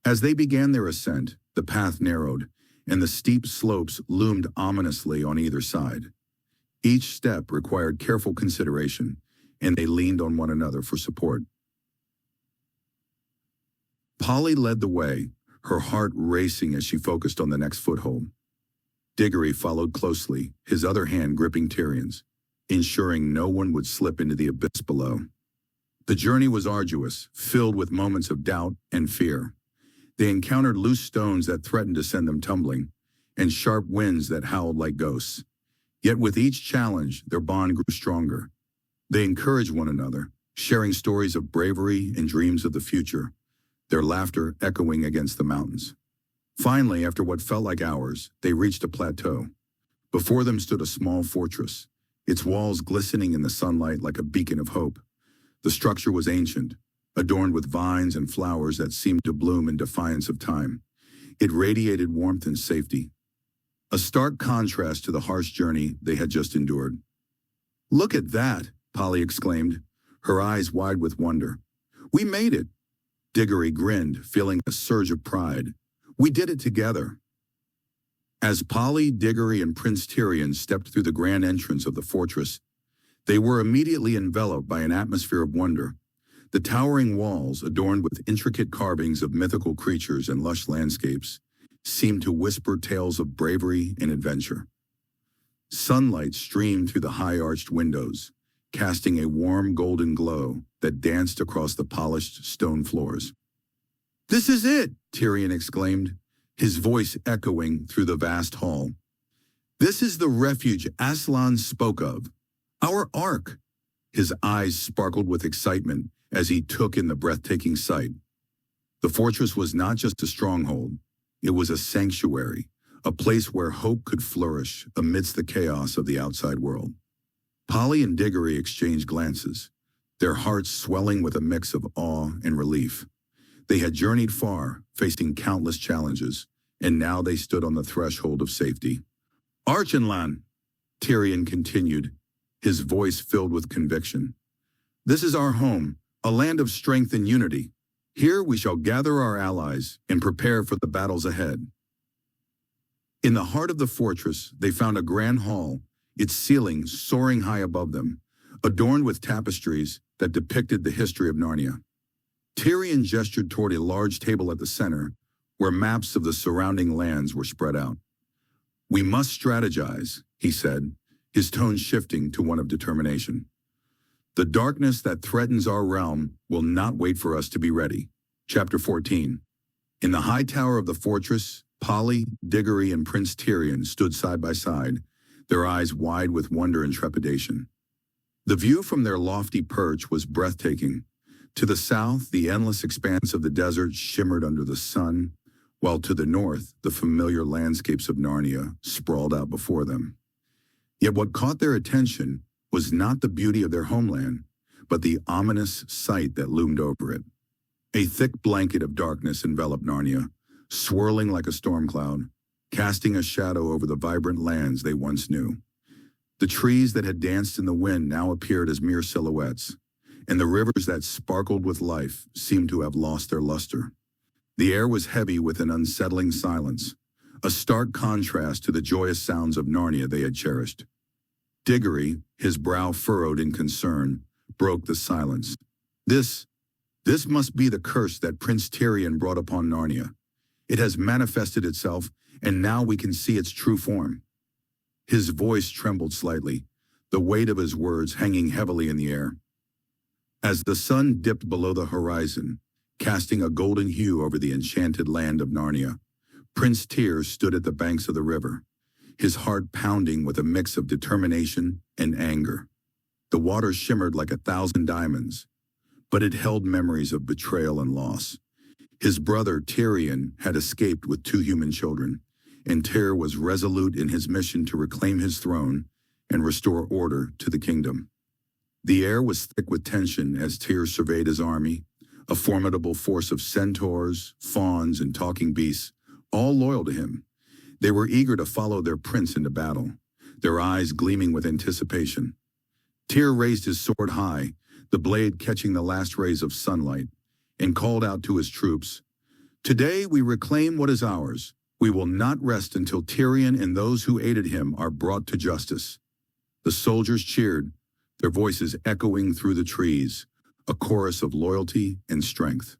As they began their ascent, the path narrowed, and the steep slopes loomed ominously on either side. Each step required careful consideration, and they leaned on one another for support. Polly led the way, her heart racing as she focused on the next foothold. Digory followed closely, his other hand gripping Tyrion's, ensuring no one would slip into the abyss below. The journey was arduous, filled with moments of doubt and fear. They encountered loose stones that threatened to send them tumbling, and sharp winds that howled like ghosts. Yet with each challenge, their bond grew stronger. They encouraged one another, sharing stories of bravery and dreams of the future, their laughter echoing against the mountains. Finally, after what felt like hours, they reached a plateau. Before them stood a small fortress, its walls glistening in the sunlight like a beacon of hope. The structure was ancient, adorned with vines and flowers that seemed to bloom in defiance of time. It radiated warmth and safety, a stark contrast to the harsh journey they had just endured. "Look at that," Polly exclaimed, her eyes wide with wonder. "We made it." Digory grinned, feeling a surge of pride. "We did it together." As Polly, Digory, and Prince Tyrion stepped through the grand entrance of the fortress, they were immediately enveloped by an atmosphere of wonder. The towering walls, adorned with intricate carvings of mythical creatures and lush landscapes, seemed to whisper tales of bravery and adventure. Sunlight streamed through the high-arched windows, casting a warm golden glow that danced across the polished stone floors. "This is it!" Tyrion exclaimed, his voice echoing through the vast hall. "This is the refuge Aslan spoke of. Our Ark." His eyes sparkled with excitement as he took in the breathtaking sight. The fortress was not just a stronghold, it was a sanctuary, a place where hope could flourish amidst the chaos of the outside world. Polly and Digory exchanged glances, their hearts swelling with a mix of awe and relief. They had journeyed far, facing countless challenges, and now they stood on the threshold of safety. "Archenland," Tyrion continued, his voice filled with conviction. "This is our home, a land of strength and unity. Here we shall gather our allies and prepare for the battles ahead." In the heart of the fortress, they found a grand hall, its ceiling soaring high above them, adorned with tapestries that depicted the history of Narnia. Tyrion gestured toward a large table at the center, where maps of the surrounding lands were spread out. "We must strategize," he said, his tone shifting to one of determination. "The darkness that threatens our realm will not wait for us to be ready." Chapter 14. In the high tower of the fortress, Polly, Digory, and Prince Tyrion stood side by side, their eyes wide with wonder and trepidation. The view from their lofty perch was breathtaking. To the south, the endless expanse of the desert shimmered under the sun, while to the north, the familiar landscapes of Narnia sprawled out before them. Yet what caught their attention was not the beauty of their homeland, but the ominous sight that loomed over it. A thick blanket of darkness enveloped Narnia, swirling like a storm cloud, casting a shadow over the vibrant lands they once knew. The trees that had danced in the wind now appeared as mere silhouettes, and the rivers that sparkled with life seemed to have lost their luster. The air was heavy with an unsettling silence, a stark contrast to the joyous sounds of Narnia they had cherished. Digory, his brow furrowed in concern, broke the silence. This must be the curse that Prince Tyrion brought upon Narnia. It has manifested itself, and now we can see its true form." His voice trembled slightly, the weight of his words hanging heavily in the air. As the sun dipped below the horizon, casting a golden hue over the enchanted land of Narnia, Prince Tyr stood at the banks of the river, his heart pounding with a mix of determination and anger. The water shimmered like 1,000 diamonds, but it held memories of betrayal and loss. His brother Tyrion had escaped with 2 human children, and Tyr was resolute in his mission to reclaim his throne and restore order to the kingdom. The air was thick with tension as Tyr surveyed his army, a formidable force of centaurs, fauns, and talking beasts, all loyal to him. They were eager to follow their prince into battle, their eyes gleaming with anticipation. Tyr raised his sword high, the blade catching the last rays of sunlight, and called out to his troops, "Today we reclaim what is ours. We will not rest until Tyrion and those who aided him are brought to justice." The soldiers cheered, their voices echoing through the trees, a chorus of loyalty and strength.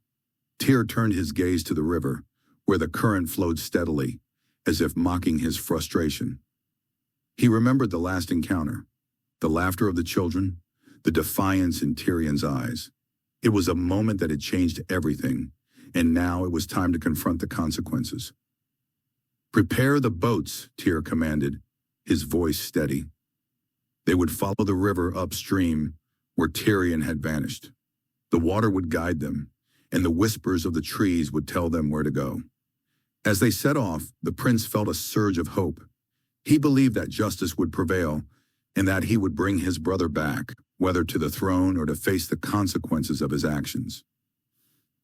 Tyr turned his gaze to the river, where the current flowed steadily, as if mocking his frustration. He remembered the last encounter, the laughter of the children, the defiance in Tyrion's eyes. It was a moment that had changed everything, and now it was time to confront the consequences. "Prepare the boats," Tyr commanded, his voice steady. They would follow the river upstream, where Tyrion had vanished. The water would guide them, and the whispers of the trees would tell them where to go. As they set off, the prince felt a surge of hope. He believed that justice would prevail, and that he would bring his brother back. whether to the throne or to face the consequences of his actions.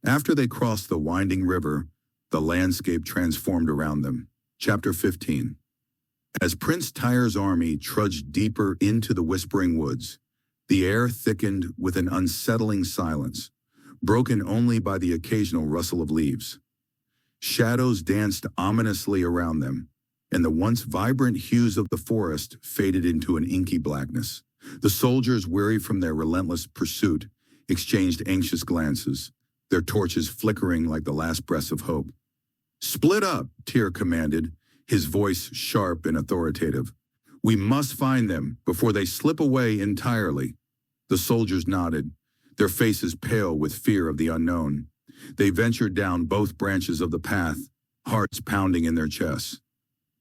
After they crossed the winding river, the landscape transformed around them. Chapter 15. As Prince Tyr's army trudged deeper into the whispering woods, the air thickened with an unsettling silence, broken only by the occasional rustle of leaves. Shadows danced ominously around them, and the once vibrant hues of the forest faded into an inky blackness. The soldiers, weary from their relentless pursuit, exchanged anxious glances, their torches flickering like the last breaths of hope. "Split up," Tyr commanded, his voice sharp and authoritative. "We must find them before they slip away entirely." The soldiers nodded, their faces pale with fear of the unknown. They ventured down both branches of the path, hearts pounding in their chests.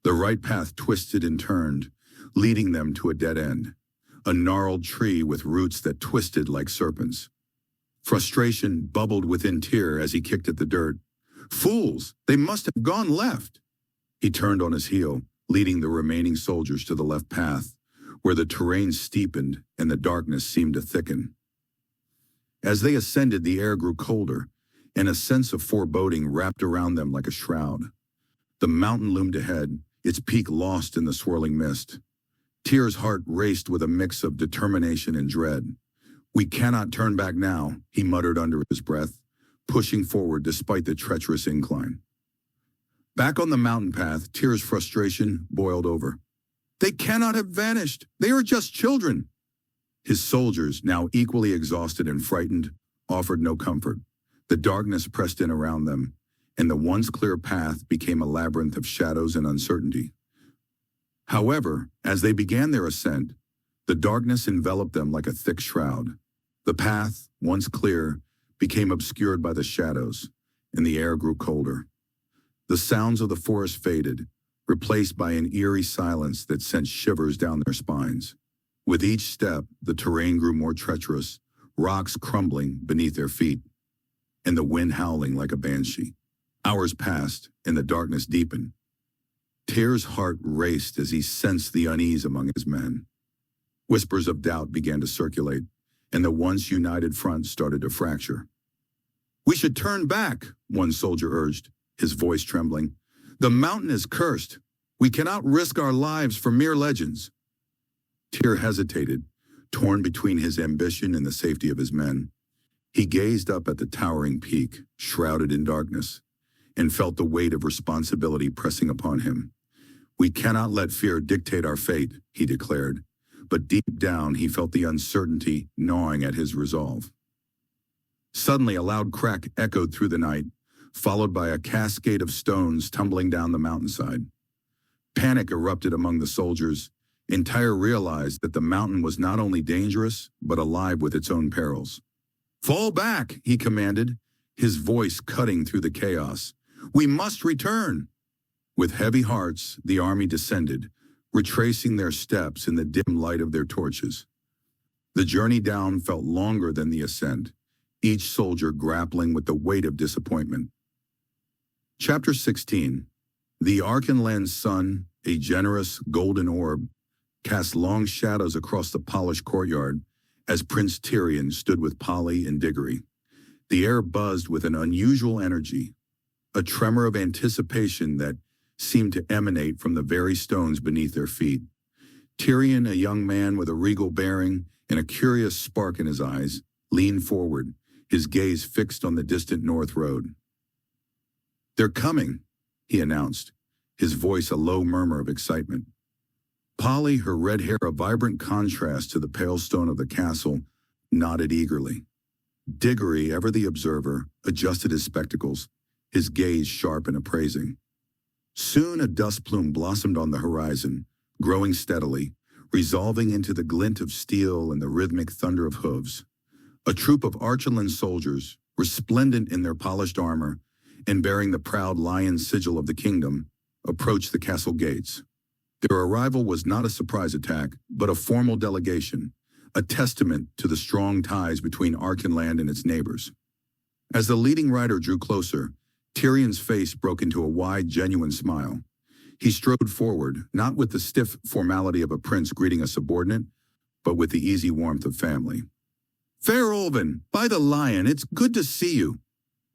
The right path twisted and turned, leading them to a dead end, a gnarled tree with roots that twisted like serpents. Frustration bubbled within Tyr as he kicked at the dirt. Fools! They must have gone left! He turned on his heel, leading the remaining soldiers to the left path, where the terrain steepened and the darkness seemed to thicken. As they ascended, the air grew colder, and a sense of foreboding wrapped around them like a shroud. The mountain loomed ahead, its peak lost in the swirling mist. Tyr's heart raced with a mix of determination and dread. "We cannot turn back now," he muttered under his breath, pushing forward despite the treacherous incline. Back on the mountain path, Tyr's frustration boiled over. "They cannot have vanished. They are just children." His soldiers, now equally exhausted and frightened, offered no comfort. The darkness pressed in around them, and the once clear path became a labyrinth of shadows and uncertainty. However, as they began their ascent, the darkness enveloped them like a thick shroud. The path, once clear, became obscured by the shadows, and the air grew colder. The sounds of the forest faded, replaced by an eerie silence that sent shivers down their spines. With each step, the terrain grew more treacherous, rocks crumbling beneath their feet, and the wind howling like a banshee. Hours passed, and the darkness deepened. Tyr's heart raced as he sensed the unease among his men. Whispers of doubt began to circulate, and the once united front started to fracture. "We should turn back," one soldier urged, his voice trembling. "The mountain is cursed. We cannot risk our lives for mere legends." Tyr hesitated, torn between his ambition and the safety of his men. He gazed up at the towering peak, shrouded in darkness, and felt the weight of responsibility pressing upon him. "We cannot let fear dictate our fate," he declared, but deep down he felt the uncertainty gnawing at his resolve. Suddenly a loud crack echoed through the night, followed by a cascade of stones tumbling down the mountainside. Panic erupted among the soldiers, and Tyr realized that the mountain was not only dangerous, but alive with its own perils. "Fall back," he commanded, his voice cutting through the chaos. "We must return." With heavy hearts, the army descended, retracing their steps in the dim light of their torches. The journey down felt longer than the ascent, each soldier grappling with the weight of disappointment. Chapter 16. The Archenland sun, a generous golden orb, cast long shadows across the polished courtyard as Prince Tyrion stood with Polly and Digory. The air buzzed with an unusual energy, a tremor of anticipation that seemed to emanate from the very stones beneath their feet. Tyrion, a young man with a regal bearing and a curious spark in his eyes, leaned forward, his gaze fixed on the distant north road. "They're coming," he announced, his voice a low murmur of excitement. Polly, her red hair a vibrant contrast to the pale stone of the castle, nodded eagerly. Digory, ever the observer, adjusted his spectacles, his gaze sharp and appraising. Soon a dust plume blossomed on the horizon, growing steadily, resolving into the glint of steel and the rhythmic thunder of hooves. A troop of Archenland soldiers, resplendent in their polished armor and bearing the proud lion sigil of the kingdom, approached the castle gates. Their arrival was not a surprise attack, but a formal delegation, a testament to the strong ties between Archenland and its neighbors. As the leading rider drew closer, Tyrion's face broke into a wide, genuine smile. He strode forward, not with the stiff formality of a prince greeting a subordinate, but with the easy warmth of family. "Fair Olven, by the lion, it's good to see you,"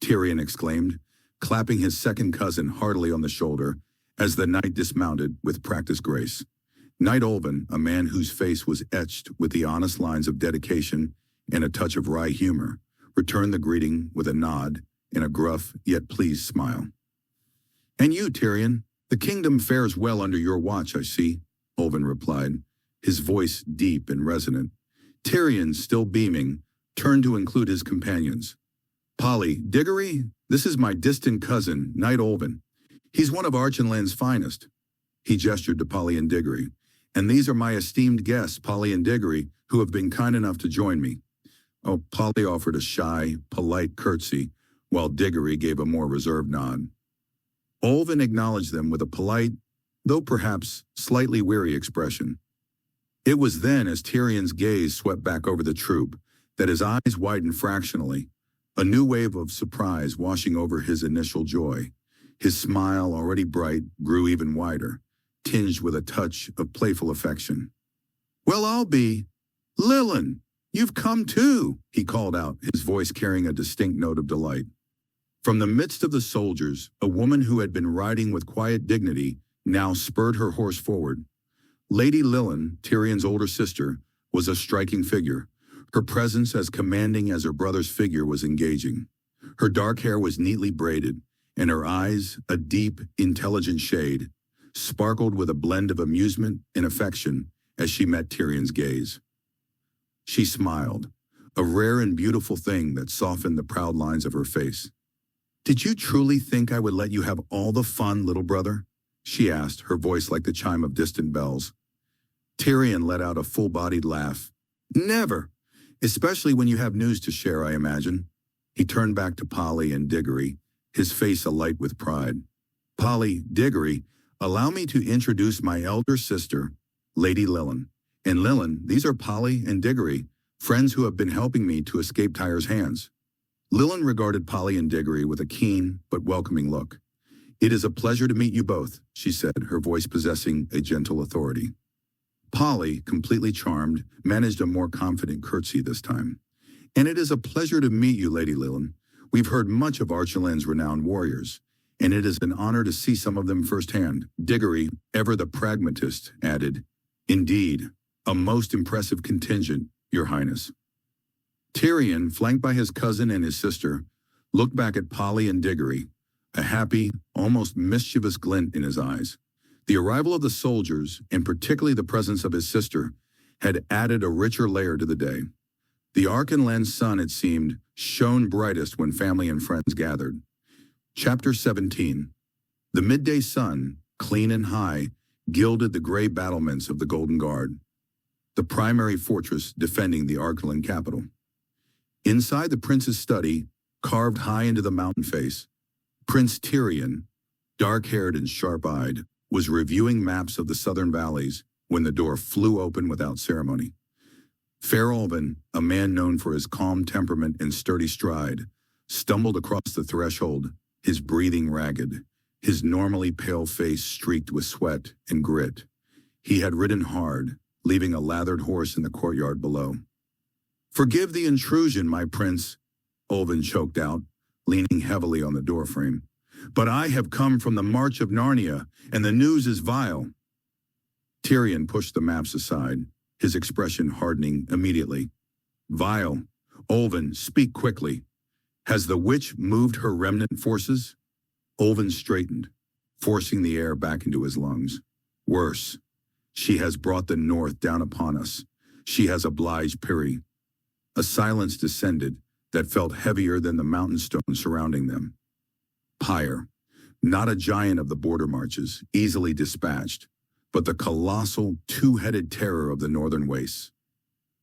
Tyrion exclaimed, clapping his second cousin heartily on the shoulder as the knight dismounted with practiced grace. Knight Olven, a man whose face was etched with the honest lines of dedication and a touch of wry humor, returned the greeting with a nod and a gruff yet pleased smile. "And you, Tyrion, the kingdom fares well under your watch, I see," Olven replied, his voice deep and resonant. Tyrion, still beaming, turned to include his companions. "Polly, Digory, this is my distant cousin, Knight Olven. He's one of Archenland's finest." He gestured to Polly and Digory. "And these are my esteemed guests, Polly and Digory, who have been kind enough to join me." Oh, Polly offered a shy, polite curtsy, while Digory gave a more reserved nod. Olven acknowledged them with a polite, though perhaps slightly weary expression. It was then, as Tyrion's gaze swept back over the troop, that his eyes widened fractionally, a new wave of surprise washing over his initial joy. His smile, already bright, grew even wider, tinged with a touch of playful affection. "Well, I'll be... Lilyn, you've come too," he called out, his voice carrying a distinct note of delight. From the midst of the soldiers, a woman who had been riding with quiet dignity now spurred her horse forward. Lady Lilyn, Tyrion's older sister, was a striking figure, her presence as commanding as her brother's figure was engaging. Her dark hair was neatly braided, and her eyes, a deep, intelligent shade, sparkled with a blend of amusement and affection as she met Tyrion's gaze. She smiled, a rare and beautiful thing that softened the proud lines of her face. "Did you truly think I would let you have all the fun, little brother?" she asked, her voice like the chime of distant bells. Tyrion let out a full-bodied laugh. "Never! Especially when you have news to share, I imagine." He turned back to Polly and Digory, his face alight with pride. "Polly, Digory, allow me to introduce my elder sister, Lady Lilyn. And Lilyn, these are Polly and Digory, friends who have been helping me to escape Tyre's hands." Lilyn regarded Polly and Digory with a keen but welcoming look. "It is a pleasure to meet you both," she said, her voice possessing a gentle authority. Polly, completely charmed, managed a more confident curtsy this time. "And it is a pleasure to meet you, Lady Lilyn. We've heard much of Archenland's renowned warriors, and it is an honor to see some of them firsthand." Digory, ever the pragmatist, added, "Indeed, a most impressive contingent, Your Highness." Tyrion, flanked by his cousin and his sister, looked back at Polly and Digory, a happy, almost mischievous glint in his eyes. The arrival of the soldiers, and particularly the presence of his sister, had added a richer layer to the day. The Archenland sun, it seemed, shone brightest when family and friends gathered. Chapter 17. The midday sun, clean and high, gilded the gray battlements of the Golden Guard, the primary fortress defending the Archenland capital. Inside the prince's study, carved high into the mountain face, Prince Tyrion, dark-haired and sharp-eyed, was reviewing maps of the southern valleys when the door flew open without ceremony. Fair Olven, a man known for his calm temperament and sturdy stride, stumbled across the threshold, his breathing ragged, his normally pale face streaked with sweat and grit. He had ridden hard, leaving a lathered horse in the courtyard below. "Forgive the intrusion, my prince," Olven choked out, leaning heavily on the doorframe. "But I have come from the March of Narnia, and the news is vile." Tyrion pushed the maps aside, his expression hardening immediately. "Vile? Olven, speak quickly. Has the witch moved her remnant forces?" Olven straightened, forcing the air back into his lungs. "Worse. She has brought the north down upon us. She has obliged Piri." A silence descended that felt heavier than the mountain stones surrounding them. Pyre, not a giant of the border marches, easily dispatched, but the colossal, two-headed terror of the northern wastes.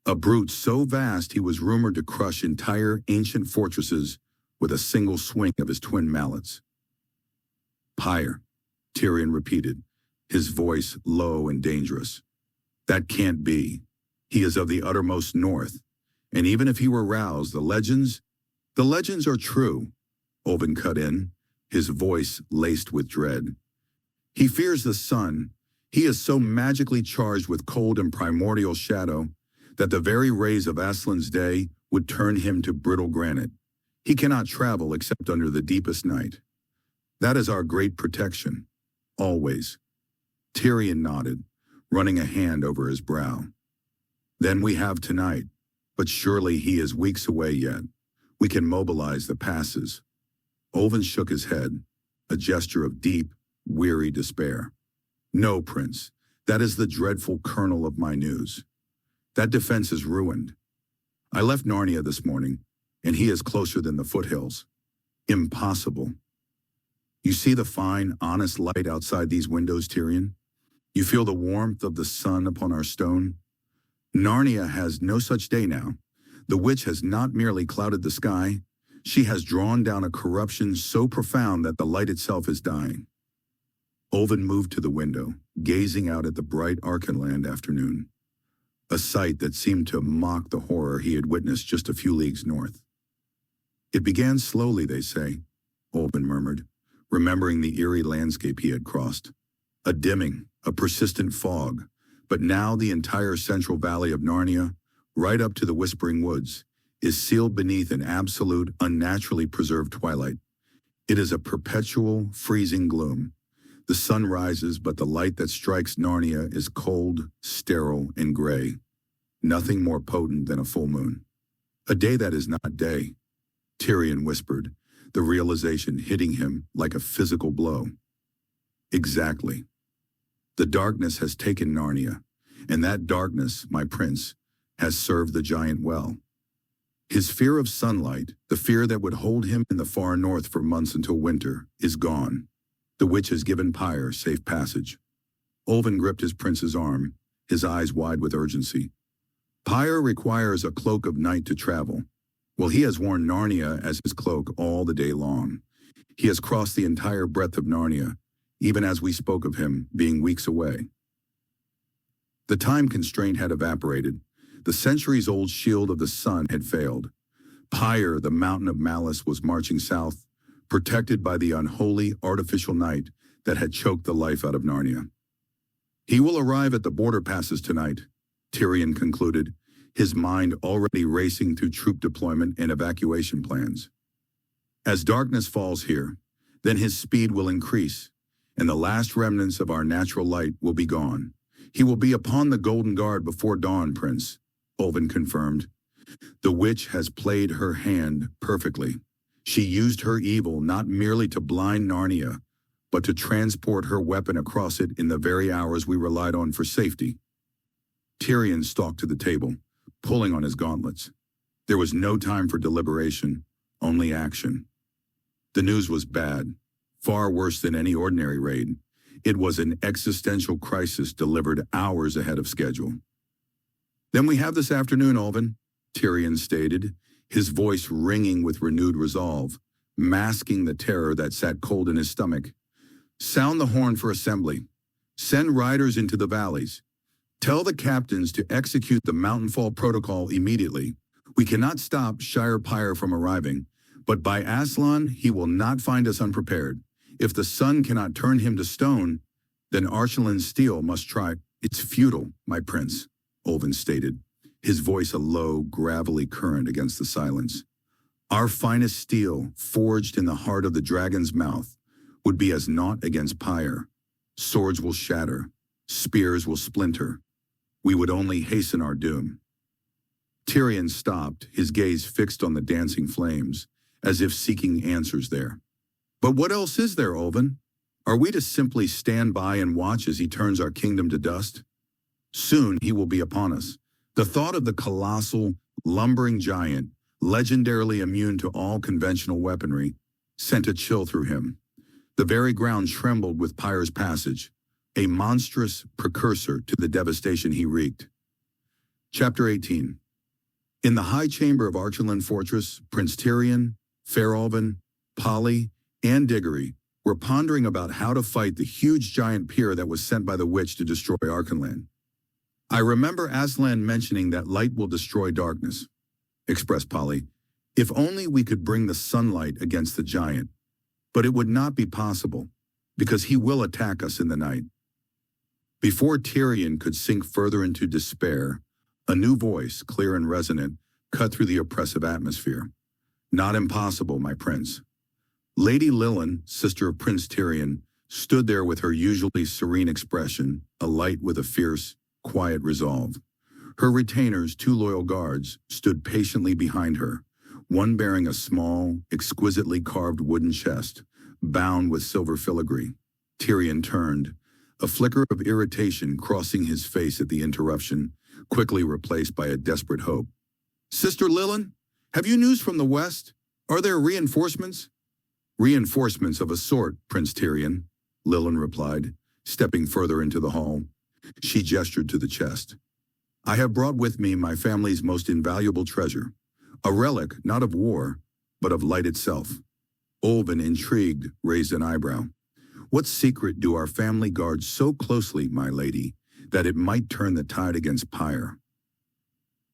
A brute so vast he was rumored to crush entire ancient fortresses with a single swing of his twin mallets. "Pyre," Tyrion repeated, his voice low and dangerous. "That can't be. He is of the uttermost north, and even if he were roused, the legends are true," Olven cut in, his voice laced with dread. "He fears the sun. He is so magically charged with cold and primordial shadow that the very rays of Aslan's day would turn him to brittle granite. He cannot travel except under the deepest night. That is our great protection, always. Tyrion nodded, running a hand over his brow. Then we have tonight, but surely he is weeks away yet. We can mobilize the passes. Owen shook his head, a gesture of deep, weary despair. No, Prince, that is the dreadful kernel of my news. That defense is ruined. I left Narnia this morning, and he is closer than the foothills. Impossible. You see the fine, honest light outside these windows, Tyrion? You feel the warmth of the sun upon our stone? Narnia has no such day now. The witch has not merely clouded the sky, she has drawn down a corruption so profound that the light itself is dying. Owen moved to the window, gazing out at the bright Archenland afternoon, a sight that seemed to mock the horror he had witnessed just a few leagues north. It began slowly, they say, Owen murmured, remembering the eerie landscape he had crossed. A dimming, a persistent fog, but now the entire central valley of Narnia, right up to the Whispering Woods, is sealed beneath an absolute, unnaturally preserved twilight. It is a perpetual, freezing gloom. The sun rises, but the light that strikes Narnia is cold, sterile, and gray. Nothing more potent than a full moon. A day that is not day, Tyrion whispered, the realization hitting him like a physical blow. Exactly. The darkness has taken Narnia, and that darkness, my prince, has served the giant well. His fear of sunlight, the fear that would hold him in the far north for months until winter, is gone. The witch has given Pyre safe passage. Owen gripped his prince's arm, his eyes wide with urgency. Pyre requires a cloak of night to travel. Well, he has worn Narnia as his cloak all the day long. He has crossed the entire breadth of Narnia, even as we spoke of him being weeks away. The time constraint had evaporated. The centuries-old shield of the sun had failed. Pyre, the mountain of malice, was marching south, protected by the unholy artificial night that had choked the life out of Narnia. He will arrive at the border passes tonight, Tyrion concluded, his mind already racing through troop deployment and evacuation plans. As darkness falls here, then his speed will increase, and the last remnants of our natural light will be gone. He will be upon the Golden Guard before dawn, Prince, Owen confirmed. The witch has played her hand perfectly. She used her evil not merely to blind Narnia, but to transport her weapon across it in the very hours we relied on for safety. Tyrion stalked to the table, pulling on his gauntlets. There was no time for deliberation, only action. The news was bad, far worse than any ordinary raid. It was an existential crisis delivered hours ahead of schedule. Then we have this afternoon, Owen, Tyrion stated, his voice ringing with renewed resolve, masking the terror that sat cold in his stomach. Sound the horn for assembly. Send riders into the valleys. Tell the captains to execute the Mountainfall Protocol immediately. We cannot stop Shire Pyre from arriving, but by Aslan he will not find us unprepared. If the sun cannot turn him to stone, then Archenland's steel must try. It's futile, my prince, Owen stated, his voice a low, gravelly current against the silence. Our finest steel, forged in the heart of the dragon's mouth, would be as naught against Pyre. Swords will shatter, spears will splinter. We would only hasten our doom. Tyrion stopped, his gaze fixed on the dancing flames, as if seeking answers there. But what else is there, Owen? Are we to simply stand by and watch as he turns our kingdom to dust? Soon he will be upon us. The thought of the colossal, lumbering giant, legendarily immune to all conventional weaponry, sent a chill through him. The very ground trembled with Pyre's passage, a monstrous precursor to the devastation he wreaked. Chapter 18. In the high chamber of Archenland Fortress, Prince Tyrion, Fair Owen, Polly, and Digory were pondering about how to fight the huge giant pier that was sent by the witch to destroy Archenland. I remember Aslan mentioning that light will destroy darkness, expressed Polly. If only we could bring the sunlight against the giant. But it would not be possible, because he will attack us in the night. Before Tyrion could sink further into despair, A new voice, clear and resonant, cut through the oppressive atmosphere. Not impossible, my prince. Lady Lilin, sister of Prince Tyrion, stood there with her usually serene expression, alight with a fierce, quiet resolve. Her retainers, 2 loyal guards, stood patiently behind her, one bearing a small, exquisitely carved wooden chest, bound with silver filigree. Tyrion turned, a flicker of irritation crossing his face at the interruption, quickly replaced by a desperate hope. Sister Lilin, have you news from the west? Are there reinforcements? Reinforcements of a sort, Prince Tyrion, Lilin replied, stepping further into the hall. She gestured to the chest. I have brought with me my family's most invaluable treasure, a relic not of war, but of light itself. Olven, intrigued, raised an eyebrow. What secret do our family guard so closely, my lady, that it might turn the tide against Pyre?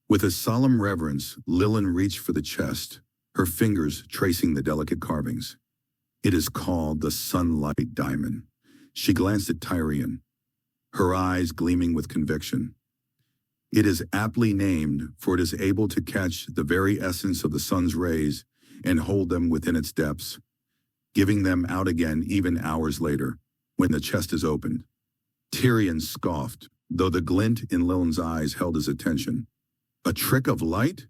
With a solemn reverence, Lilin reached for the chest, her fingers tracing the delicate carvings. It is called the Sunlight Diamond. She glanced at Tyrion, her eyes gleaming with conviction. It is aptly named, for it is able to catch the very essence of the sun's rays and hold them within its depths, giving them out again even hours later, when the chest is opened. Tyrion scoffed, though the glint in Lilin's eyes held his attention. A trick of light?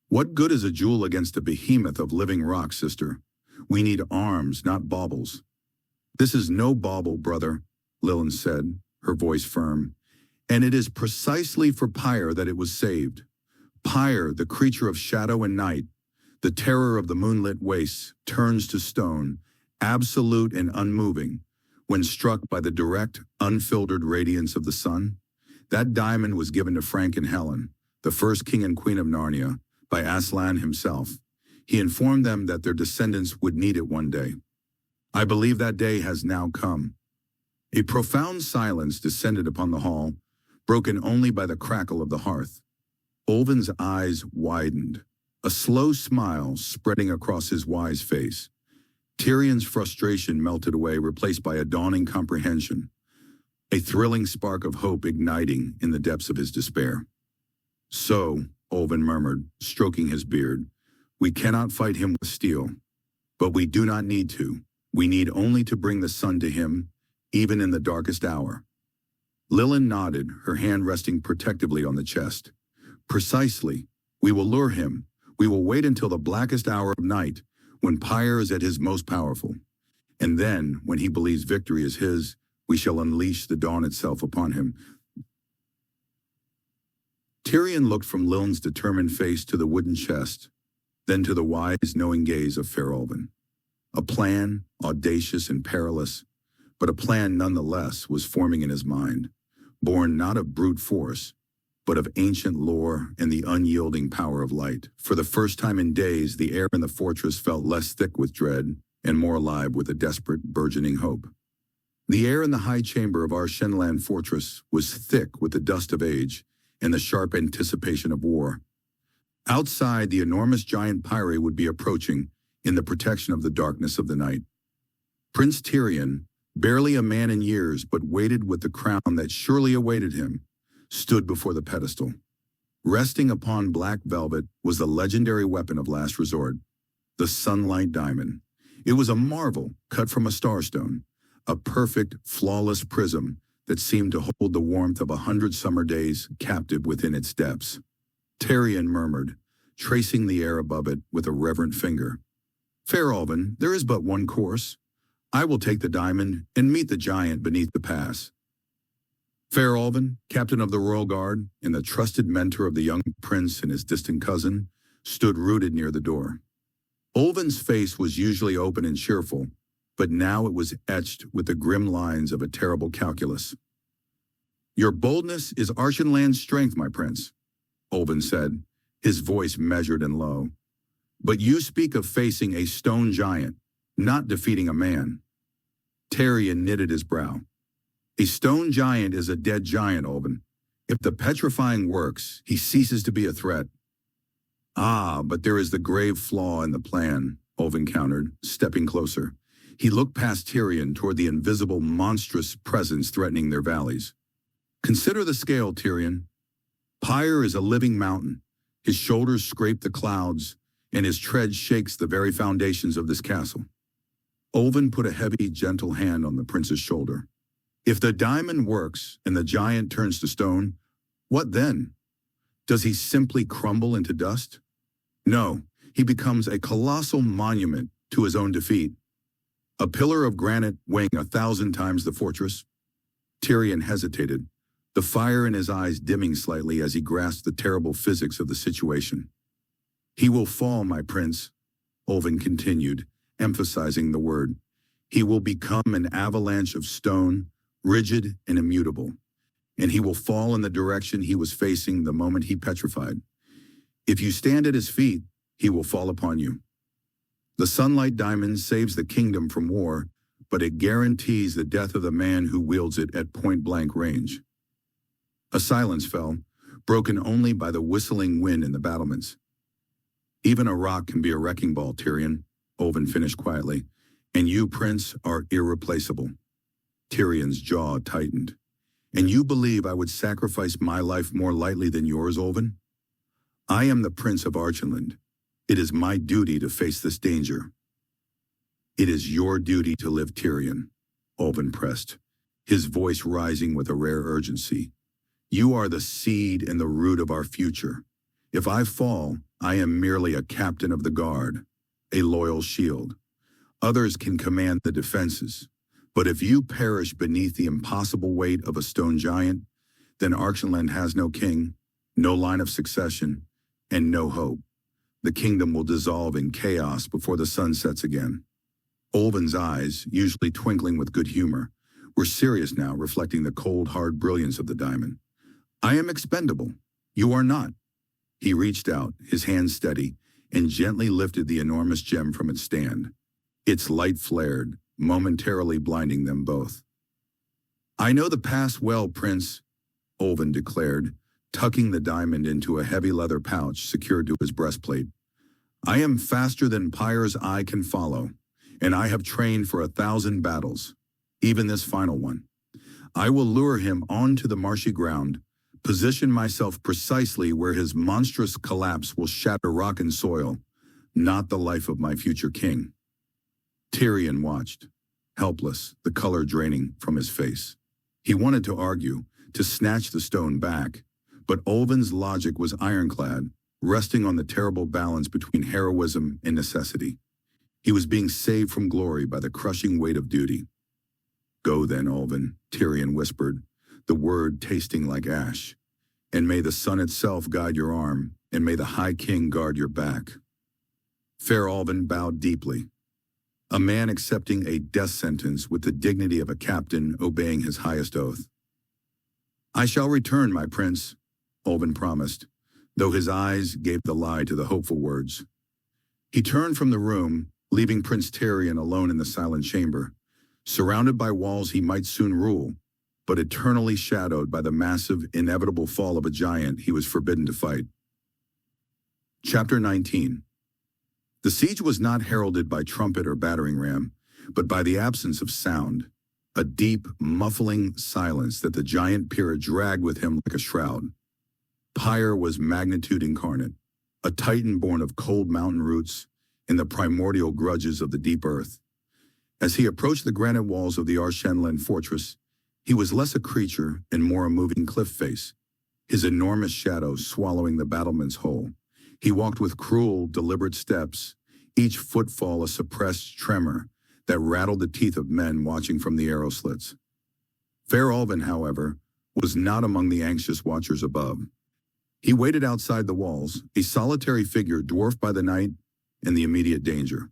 What good is a jewel against a behemoth of living rock, sister? We need arms, not baubles. This is no bauble, brother, Lilin said, her voice firm. And it is precisely for Pyre that it was saved. Pyre, the creature of shadow and night, the terror of the moonlit wastes, turns to stone, absolute and unmoving, when struck by the direct, unfiltered radiance of the sun. That diamond was given to Frank and Helen, the first king and queen of Narnia, by Aslan himself. He informed them that their descendants would need it one day. I believe that day has now come. A profound silence descended upon the hall, broken only by the crackle of the hearth. Olven's eyes widened, a slow smile spreading across his wise face. Tyrion's frustration melted away, replaced by a dawning comprehension, a thrilling spark of hope igniting in the depths of his despair. So, Olven murmured, stroking his beard, we cannot fight him with steel, but we do not need to. We need only to bring the sun to him, even in the darkest hour. Lilin nodded, her hand resting protectively on the chest. Precisely. We will lure him. We will wait until the blackest hour of night, when Pyre is at his most powerful. And then, when he believes victory is his, we shall unleash the dawn itself upon him. Tyrion looked from Lilin's determined face to the wooden chest, then to the wise, knowing gaze of Fair Olven. A plan, audacious and perilous, but a plan nonetheless, was forming in his mind, born not of brute force, but of ancient lore and the unyielding power of light. For the first time in days, the air in the fortress felt less thick with dread and more alive with a desperate, burgeoning hope. The air in the high chamber of Archenland fortress was thick with the dust of age and the sharp anticipation of war. Outside, the enormous giant Pyre would be approaching in the protection of the darkness of the night. Prince Tyrion, barely a man in years but weighted with the crown that surely awaited him, stood before the pedestal. Resting upon black velvet was the legendary weapon of last resort, the Sunlight Diamond. It was a marvel cut from a starstone, a perfect, flawless prism that seemed to hold the warmth of 100 summer days captive within its depths. Tyrion murmured, tracing the air above it with a reverent finger. Fair Olven, there is but one course. I will take the diamond and meet the giant beneath the pass. Fair Olven, captain of the Royal Guard and the trusted mentor of the young prince and his distant cousin, stood rooted near the door. Olven's face was usually open and cheerful, but now it was etched with the grim lines of a terrible calculus. Your boldness is Archenland's strength, my prince, Olven said, his voice measured and low. But you speak of facing a stone giant, not defeating a man. Tyrion knitted his brow. A stone giant is a dead giant, Olven. If the petrifying works, he ceases to be a threat. Ah, but there is the grave flaw in the plan, Olven countered, stepping closer. He looked past Tyrion toward the invisible, monstrous presence threatening their valleys. Consider the scale, Tyrion. Pyre is a living mountain. His shoulders scrape the clouds, and his tread shakes the very foundations of this castle. Olven put a heavy, gentle hand on the prince's shoulder. If the diamond works and the giant turns to stone, what then? Does he simply crumble into dust? No, he becomes a colossal monument to his own defeat. A pillar of granite weighing 1,000 times the fortress. Tyrion hesitated, the fire in his eyes dimming slightly as he grasped the terrible physics of the situation. He will fall, my prince, Olven continued, emphasizing the word. He will become an avalanche of stone, rigid and immutable, and he will fall in the direction he was facing the moment he petrified. If you stand at his feet, he will fall upon you. The sunlight diamond saves the kingdom from war, but it guarantees the death of the man who wields it at point-blank range. A silence fell, broken only by the whistling wind in the battlements. Even a rock can be a wrecking ball, Tyrion, Olven finished quietly, and you, prince, are irreplaceable. Tyrion's jaw tightened. And you believe I would sacrifice my life more lightly than yours, Olven? I am the prince of Archenland. It is my duty to face this danger. It is your duty to live, Tyrion, Olven pressed, his voice rising with a rare urgency. You are the seed and the root of our future. If I fall, I am merely a captain of the guard, a loyal shield. Others can command the defenses. But if you perish beneath the impossible weight of a stone giant, then Archenland has no king, no line of succession, and no hope. The kingdom will dissolve in chaos before the sun sets again. Olven's eyes, usually twinkling with good humor, were serious now, reflecting the cold, hard brilliance of the diamond. I am expendable. You are not. He reached out, his hand steady, and gently lifted the enormous gem from its stand. Its light flared, momentarily blinding them both. I know the past well, Prince, Olven declared, tucking the diamond into a heavy leather pouch secured to his breastplate. I am faster than Pyre's eye can follow, and I have trained for 1,000 battles, even this final one. I will lure him onto the marshy ground, position myself precisely where his monstrous collapse will shatter rock and soil, not the life of my future king. Tyrion watched, helpless, the color draining from his face. He wanted to argue, to snatch the stone back, but Olven's logic was ironclad, resting on the terrible balance between heroism and necessity. He was being saved from glory by the crushing weight of duty. Go then, Olven, Tyrion whispered, the word tasting like ash. And may the sun itself guide your arm, and may the High King guard your back. Fair Olven bowed deeply. A man accepting a death sentence with the dignity of a captain obeying his highest oath. I shall return, my prince, Olven promised, though his eyes gave the lie to the hopeful words. He turned from the room, leaving Prince Tyrion alone in the silent chamber, surrounded by walls he might soon rule, but eternally shadowed by the massive, inevitable fall of a giant he was forbidden to fight. Chapter 19. The siege was not heralded by trumpet or battering ram, but by the absence of sound, a deep, muffling silence that the giant Pyrrha dragged with him like a shroud. Pyre was magnitude incarnate, a titan born of cold mountain roots and the primordial grudges of the deep earth. As he approached the granite walls of the Archenland fortress, he was less a creature and more a moving cliff face, his enormous shadow swallowing the battlements whole. He walked with cruel, deliberate steps, each footfall a suppressed tremor that rattled the teeth of men watching from the arrow slits. Fair Olven, however, was not among the anxious watchers above. He waited outside the walls, a solitary figure dwarfed by the night and the immediate danger.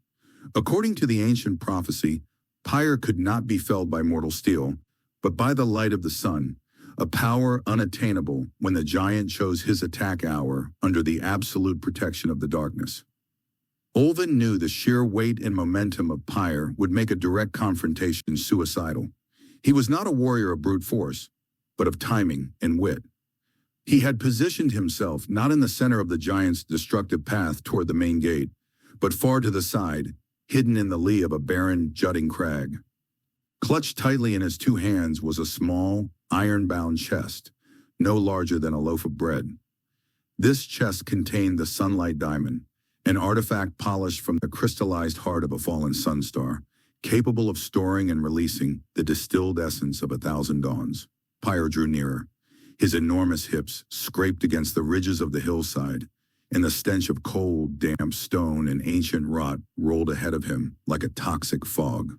According to the ancient prophecy, Pyre could not be felled by mortal steel, but by the light of the sun, a power unattainable when the giant chose his attack hour under the absolute protection of the darkness. Olven knew the sheer weight and momentum of Pyre would make a direct confrontation suicidal. He was not a warrior of brute force, but of timing and wit. He had positioned himself not in the center of the giant's destructive path toward the main gate, but far to the side, hidden in the lee of a barren, jutting crag. Clutched tightly in his two hands was a small, iron-bound chest, no larger than a loaf of bread. This chest contained the sunlight diamond, an artifact polished from the crystallized heart of a fallen sun star, capable of storing and releasing the distilled essence of 1,000 dawns. Pyre drew nearer. His enormous hips scraped against the ridges of the hillside, and the stench of cold, damp stone and ancient rot rolled ahead of him like a toxic fog.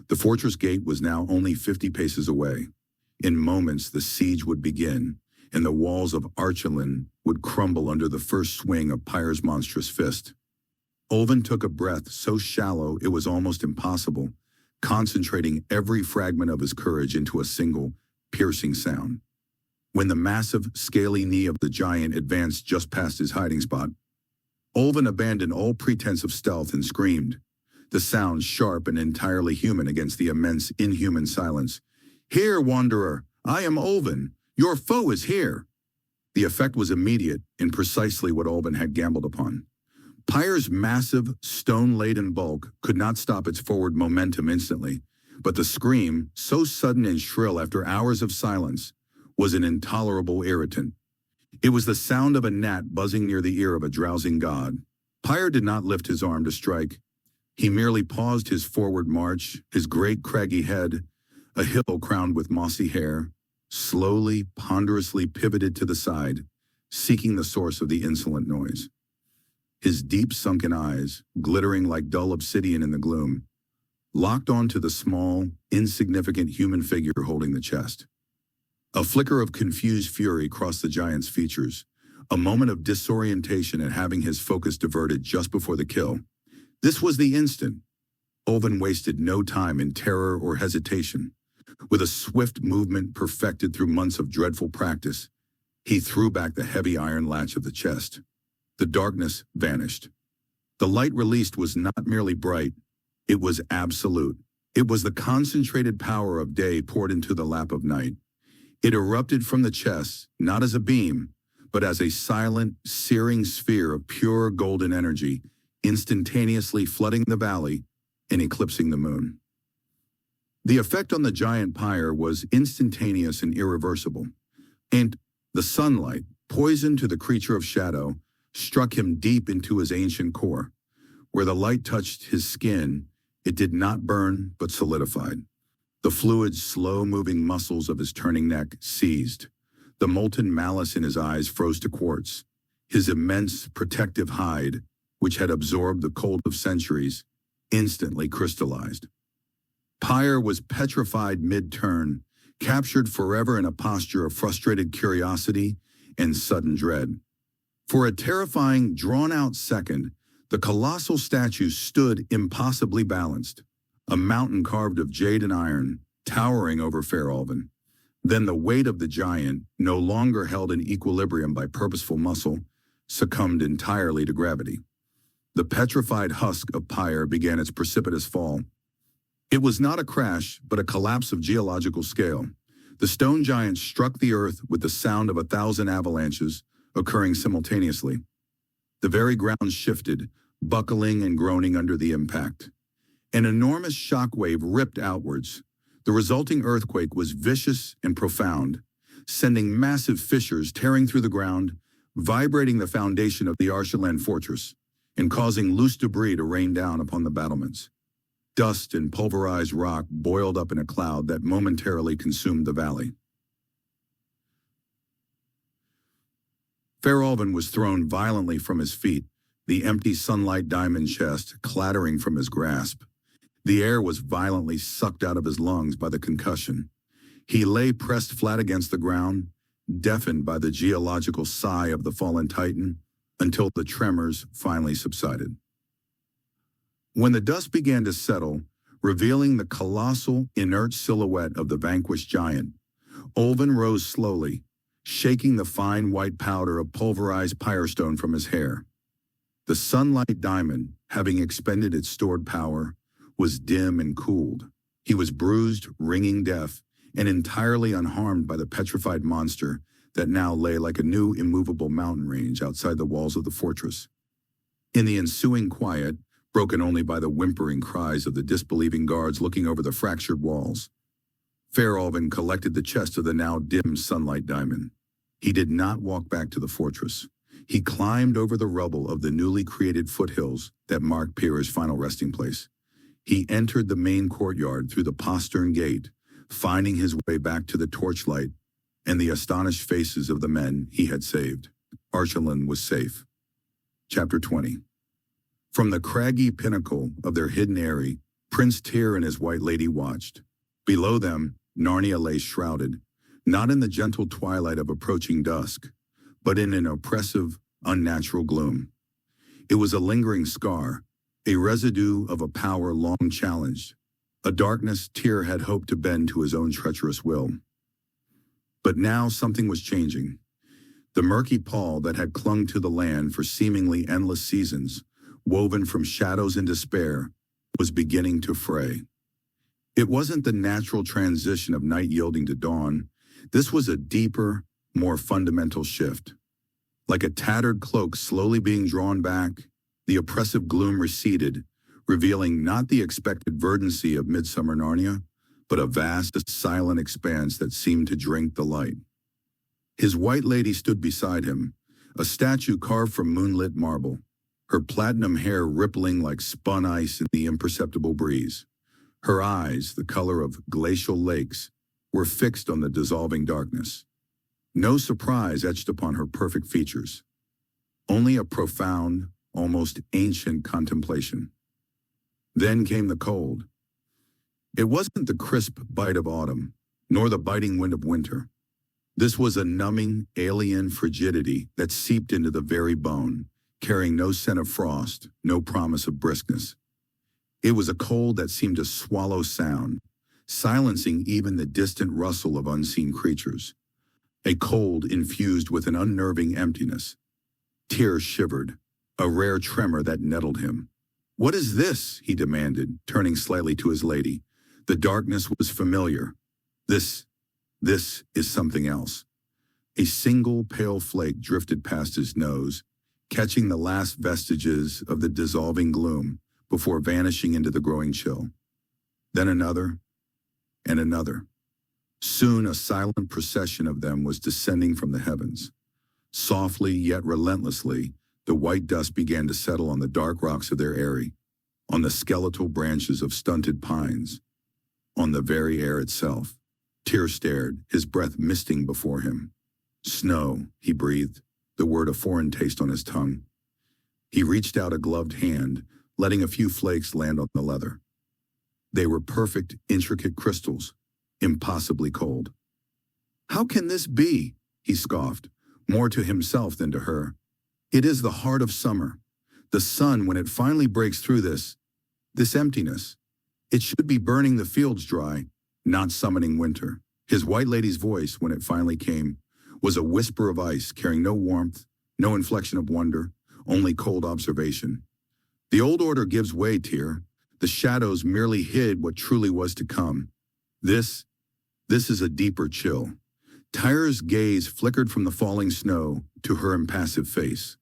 The fortress gate was now only 50 paces away. In moments, the siege would begin, and the walls of Archenland would crumble under the first swing of Pyre's monstrous fist. Olven took a breath so shallow it was almost impossible, concentrating every fragment of his courage into a single, piercing sound. When the massive, scaly knee of the giant advanced just past his hiding spot, Olven abandoned all pretense of stealth and screamed, the sound sharp and entirely human against the immense, inhuman silence. "Here, wanderer! I am Olven! Your foe is here!" The effect was immediate and precisely what Olven had gambled upon. Pyre's massive, stone-laden bulk could not stop its forward momentum instantly, but the scream, so sudden and shrill after hours of silence, was an intolerable irritant. It was the sound of a gnat buzzing near the ear of a drowsing god. Pyre did not lift his arm to strike. He merely paused his forward march, his great craggy head, a hill crowned with mossy hair, slowly, ponderously pivoted to the side, seeking the source of the insolent noise. His deep sunken eyes, glittering like dull obsidian in the gloom, locked onto the small, insignificant human figure holding the chest. A flicker of confused fury crossed the giant's features, a moment of disorientation at having his focus diverted just before the kill. This was the instant. Olven wasted no time in terror or hesitation. With a swift movement perfected through months of dreadful practice, he threw back the heavy iron latch of the chest. The darkness vanished. The light released was not merely bright, it was absolute. It was the concentrated power of day poured into the lap of night. It erupted from the chest, not as a beam, but as a silent, searing sphere of pure golden energy, instantaneously flooding the valley and eclipsing the moon. The effect on the giant Pyre was instantaneous and irreversible, and the sunlight, poisoned to the creature of shadow, struck him deep into his ancient core. Where the light touched his skin, it did not burn but solidified. The fluid, slow-moving muscles of his turning neck seized. The molten malice in his eyes froze to quartz. His immense, protective hide, which had absorbed the cold of centuries, instantly crystallized. Pyre was petrified mid-turn, captured forever in a posture of frustrated curiosity and sudden dread. For a terrifying, drawn-out second, the colossal statue stood impossibly balanced, a mountain carved of jade and iron, towering over fair Olven. Then the weight of the giant, no longer held in equilibrium by purposeful muscle, succumbed entirely to gravity. The petrified husk of Pyre began its precipitous fall. It was not a crash, but a collapse of geological scale. The stone giant struck the earth with the sound of 1,000 avalanches, occurring simultaneously. The very ground shifted, buckling and groaning under the impact. An enormous shock wave ripped outwards. The resulting earthquake was vicious and profound, sending massive fissures tearing through the ground, vibrating the foundation of the Archenland fortress, and causing loose debris to rain down upon the battlements. Dust and pulverized rock boiled up in a cloud that momentarily consumed the valley. Fair Olven was thrown violently from his feet, the empty sunlight diamond chest clattering from his grasp. The air was violently sucked out of his lungs by the concussion. He lay pressed flat against the ground, deafened by the geological sigh of the fallen titan, until the tremors finally subsided. When the dust began to settle, revealing the colossal, inert silhouette of the vanquished giant, Olven rose slowly, shaking the fine white powder of pulverized pyrestone from his hair. The sunlight diamond, having expended its stored power, was dim and cooled. He was bruised, ringing deaf, and entirely unharmed by the petrified monster that now lay like a new immovable mountain range outside the walls of the fortress. In the ensuing quiet, broken only by the whimpering cries of the disbelieving guards looking over the fractured walls, Fair Olven collected the chest of the now dim sunlight diamond. He did not walk back to the fortress. He climbed over the rubble of the newly created foothills that marked Pyrrha's final resting place. He entered the main courtyard through the postern gate, finding his way back to the torchlight and the astonished faces of the men he had saved. Archenland was safe. Chapter 20. From the craggy pinnacle of their hidden eyrie, Prince Tyr and his white lady watched. Below them, Narnia lay shrouded, not in the gentle twilight of approaching dusk, but in an oppressive, unnatural gloom. It was a lingering scar, a residue of a power long challenged, a darkness Tyr had hoped to bend to his own treacherous will. But now something was changing. The murky pall that had clung to the land for seemingly endless seasons, woven from shadows and despair, was beginning to fray. It wasn't the natural transition of night yielding to dawn. This was a deeper, more fundamental shift. Like a tattered cloak slowly being drawn back, the oppressive gloom receded, revealing not the expected verdancy of midsummer Narnia, but a vast, silent expanse that seemed to drink the light. His white lady stood beside him, a statue carved from moonlit marble, her platinum hair rippling like spun ice in the imperceptible breeze. Her eyes, the color of glacial lakes, were fixed on the dissolving darkness. No surprise etched upon her perfect features, only a profound, almost ancient contemplation. Then came the cold. It wasn't the crisp bite of autumn, nor the biting wind of winter. This was a numbing, alien frigidity that seeped into the very bone, carrying no scent of frost, no promise of briskness. It was a cold that seemed to swallow sound, silencing even the distant rustle of unseen creatures. A cold infused with an unnerving emptiness. Tyr shivered, a rare tremor that nettled him. "What is this?" he demanded, turning slightly to his lady. The darkness was familiar. This is something else. A single pale flake drifted past his nose, catching the last vestiges of the dissolving gloom before vanishing into the growing chill. Then another, and another. Soon a silent procession of them was descending from the heavens. Softly yet relentlessly, the white dust began to settle on the dark rocks of their eyrie, on the skeletal branches of stunted pines, on the very air itself. Tyr stared, his breath misting before him. "Snow," he breathed, the word a foreign taste on his tongue. He reached out a gloved hand, letting a few flakes land on the leather. They were perfect, intricate crystals, impossibly cold. "How can this be?" he scoffed, more to himself than to her. "It is the heart of summer, the sun when it finally breaks through this emptiness. It should be burning the fields dry, not summoning winter." His white lady's voice, when it finally came, was a whisper of ice, carrying no warmth, no inflection of wonder, only cold observation. "The old order gives way, Tyr. The shadows merely hid what truly was to come. This is a deeper chill." Tyr's gaze flickered from the falling snow to her impassive face.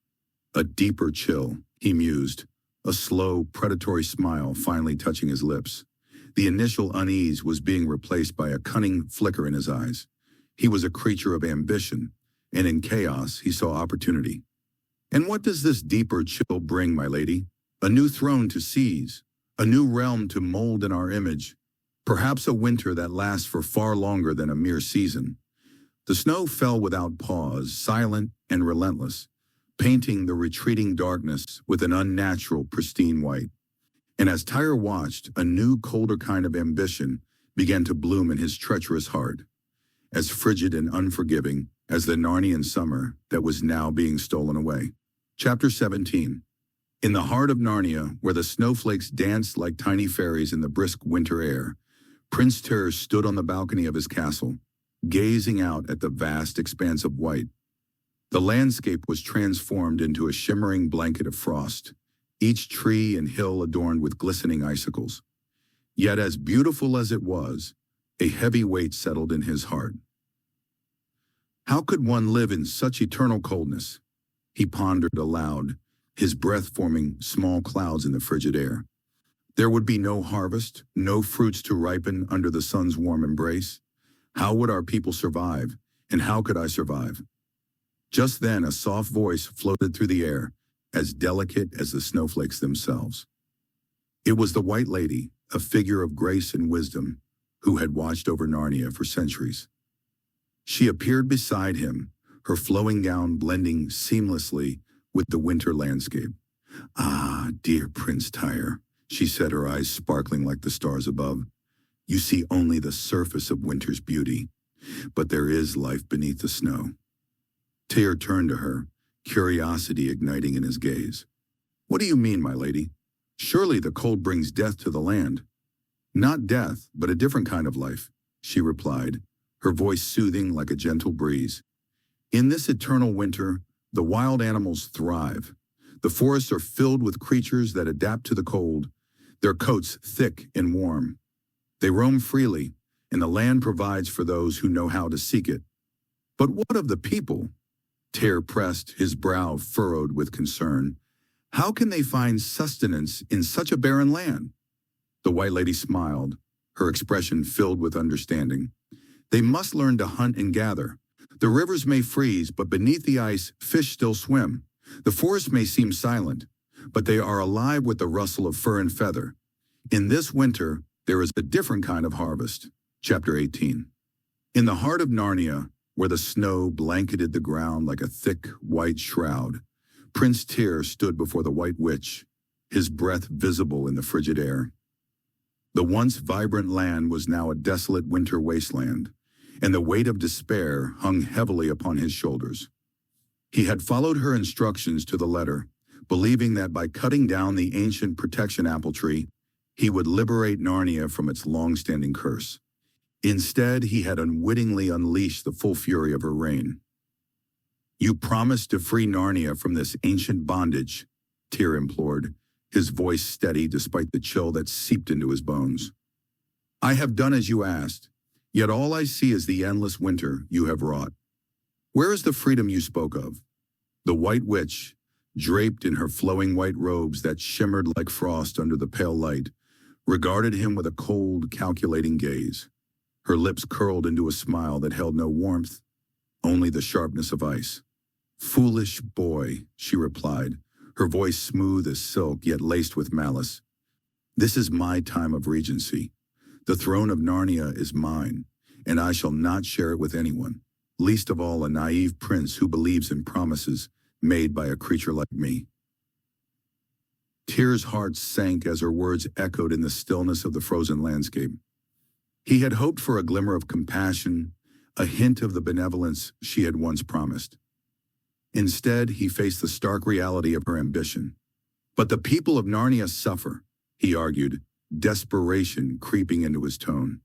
"A deeper chill," he mused, a slow, predatory smile finally touching his lips. The initial unease was being replaced by a cunning flicker in his eyes. He was a creature of ambition, and in chaos he saw opportunity. "And what does this deeper chill bring, my lady? A new throne to seize, a new realm to mold in our image, perhaps a winter that lasts for far longer than a mere season." The snow fell without pause, silent and relentless, painting the retreating darkness with an unnatural, pristine white. And as Tyr watched, a new, colder kind of ambition began to bloom in his treacherous heart, as frigid and unforgiving as the Narnian summer that was now being stolen away. Chapter 17. In the heart of Narnia, where the snowflakes danced like tiny fairies in the brisk winter air, Prince Tyr stood on the balcony of his castle, gazing out at the vast expanse of white. The landscape was transformed into a shimmering blanket of frost, each tree and hill adorned with glistening icicles. Yet as beautiful as it was, a heavy weight settled in his heart. How could one live in such eternal coldness? He pondered aloud, his breath forming small clouds in the frigid air. There would be no harvest, no fruits to ripen under the sun's warm embrace. How would our people survive, and how could I survive? Just then a soft voice floated through the air, as delicate as the snowflakes themselves. It was the White Lady, a figure of grace and wisdom, who had watched over Narnia for centuries. She appeared beside him, her flowing gown blending seamlessly with the winter landscape. "Ah, dear Prince Tyre," she said, her eyes sparkling like the stars above. "You see only the surface of winter's beauty, but there is life beneath the snow." Tyre turned to her, curiosity igniting in his gaze. "What do you mean, my lady? Surely the cold brings death to the land." "Not death, but a different kind of life," she replied, her voice soothing like a gentle breeze. "In this eternal winter, the wild animals thrive. The forests are filled with creatures that adapt to the cold, their coats thick and warm. They roam freely, and the land provides for those who know how to seek it. But what of the people?" Tyre pressed, his brow furrowed with concern. "How can they find sustenance in such a barren land?" The White Lady smiled, her expression filled with understanding. "They must learn to hunt and gather. The rivers may freeze, but beneath the ice, fish still swim. The forests may seem silent, but they are alive with the rustle of fur and feather. In this winter, there is a different kind of harvest." Chapter 18. In the heart of Narnia, where the snow blanketed the ground like a thick, white shroud, Prince Tyr stood before the White Witch, his breath visible in the frigid air. The once vibrant land was now a desolate winter wasteland, and the weight of despair hung heavily upon his shoulders. He had followed her instructions to the letter, believing that by cutting down the ancient protection apple tree, he would liberate Narnia from its long-standing curse. Instead, he had unwittingly unleashed the full fury of her reign. "You promised to free Narnia from this ancient bondage," Tyr implored, his voice steady despite the chill that seeped into his bones. "I have done as you asked, yet all I see is the endless winter you have wrought. Where is the freedom you spoke of?" The White Witch, draped in her flowing white robes that shimmered like frost under the pale light, regarded him with a cold, calculating gaze. Her lips curled into a smile that held no warmth, only the sharpness of ice. "Foolish boy," she replied, her voice smooth as silk yet laced with malice. "This is my time of regency. The throne of Narnia is mine, and I shall not share it with anyone, least of all a naive prince who believes in promises made by a creature like me." Tyr's heart sank as her words echoed in the stillness of the frozen landscape. He had hoped for a glimmer of compassion, a hint of the benevolence she had once promised. Instead, he faced the stark reality of her ambition. "But the people of Narnia suffer," he argued, desperation creeping into his tone.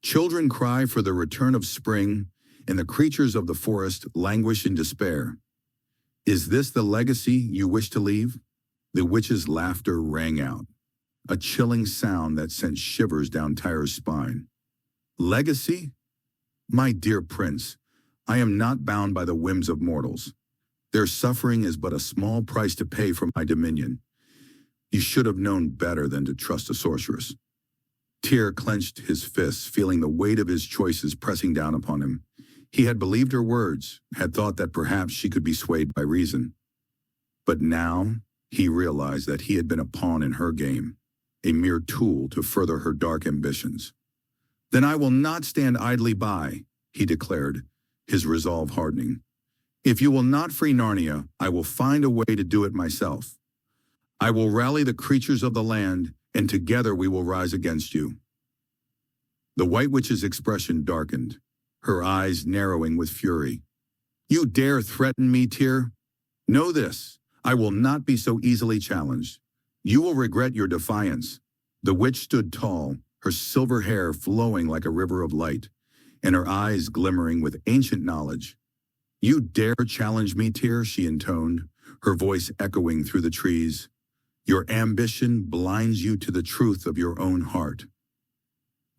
"Children cry for the return of spring, and the creatures of the forest languish in despair. Is this the legacy you wish to leave?" The witch's laughter rang out, a chilling sound that sent shivers down Tyr's spine. "Legacy? My dear prince, I am not bound by the whims of mortals. Their suffering is but a small price to pay for my dominion. You should have known better than to trust a sorceress." Tyr clenched his fists, feeling the weight of his choices pressing down upon him. He had believed her words, had thought that perhaps she could be swayed by reason. But now he realized that he had been a pawn in her game, a mere tool to further her dark ambitions. "Then I will not stand idly by," he declared, his resolve hardening. "If you will not free Narnia, I will find a way to do it myself. I will rally the creatures of the land, and together we will rise against you." The White Witch's expression darkened, her eyes narrowing with fury. "You dare threaten me, Tyr? Know this, I will not be so easily challenged. You will regret your defiance." The witch stood tall, her silver hair flowing like a river of light, and her eyes glimmering with ancient knowledge. "You dare challenge me, Tyr?" she intoned, her voice echoing through the trees. "Your ambition blinds you to the truth of your own heart."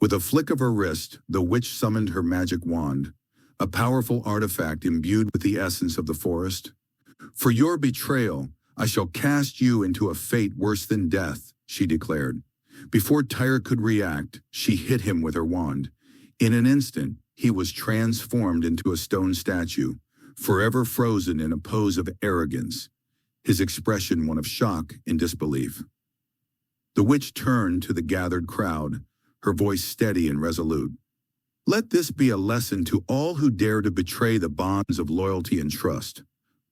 With a flick of her wrist, the witch summoned her magic wand, a powerful artifact imbued with the essence of the forest. "For your betrayal, I shall cast you into a fate worse than death," she declared. Before Tyr could react, she hit him with her wand. In an instant, he was transformed into a stone statue, forever frozen in a pose of arrogance, his expression one of shock and disbelief. The witch turned to the gathered crowd, her voice steady and resolute. Let this be a lesson to all who dare to betray the bonds of loyalty and trust.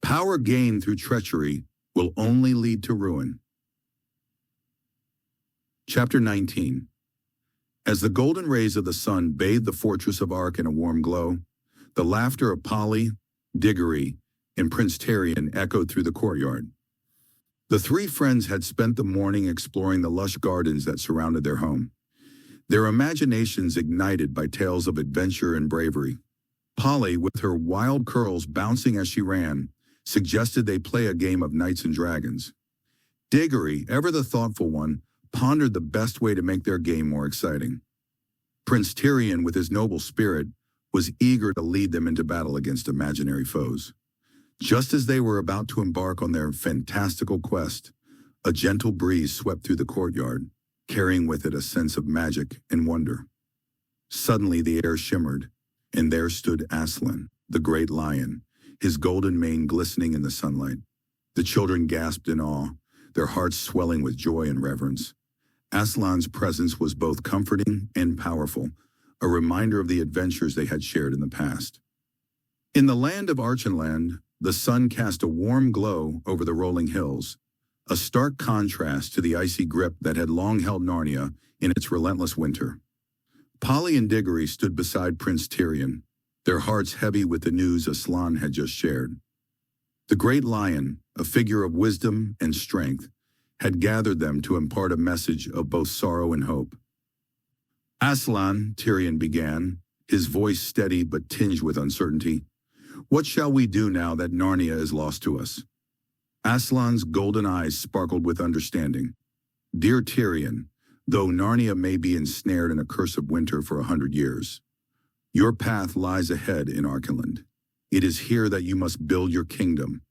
Power gained through treachery will only lead to ruin. Chapter 19. As the golden rays of the sun bathed the fortress of Ark in a warm glow, the laughter of Polly, Digory, and Prince Tyrion echoed through the courtyard. The three friends had spent the morning exploring the lush gardens that surrounded their home, their imaginations ignited by tales of adventure and bravery. Polly, with her wild curls bouncing as she ran, suggested they play a game of knights and dragons. Digory, ever the thoughtful one, pondered the best way to make their game more exciting. Prince Tyrion, with his noble spirit, was eager to lead them into battle against imaginary foes. Just as they were about to embark on their fantastical quest, a gentle breeze swept through the courtyard, carrying with it a sense of magic and wonder. Suddenly the air shimmered, and there stood Aslan, the great lion, his golden mane glistening in the sunlight. The children gasped in awe, their hearts swelling with joy and reverence. Aslan's presence was both comforting and powerful, a reminder of the adventures they had shared in the past. In the land of Archenland, the sun cast a warm glow over the rolling hills, a stark contrast to the icy grip that had long held Narnia in its relentless winter. Polly and Digory stood beside Prince Tyrion, their hearts heavy with the news Aslan had just shared. The great lion, a figure of wisdom and strength, had gathered them to impart a message of both sorrow and hope. Aslan, Tyrion began, his voice steady but tinged with uncertainty. What shall we do now that Narnia is lost to us? Aslan's golden eyes sparkled with understanding. Dear Tyrion, though Narnia may be ensnared in a curse of winter for 100 years, your path lies ahead in Archenland. It is here that you must build your kingdom,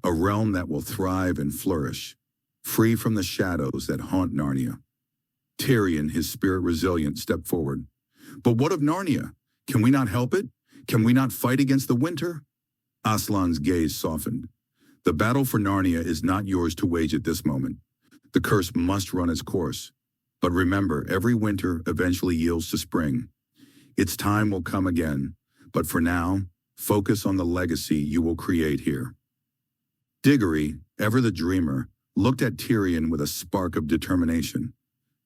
a realm that will thrive and flourish, free from the shadows that haunt Narnia. Tyrion, his spirit resilient, stepped forward. But what of Narnia? Can we not help it? Can we not fight against the winter? Aslan's gaze softened. The battle for Narnia is not yours to wage at this moment. The curse must run its course. But remember, every winter eventually yields to spring. Its time will come again, but for now, focus on the legacy you will create here. Digory, ever the dreamer, looked at Tyrion with a spark of determination.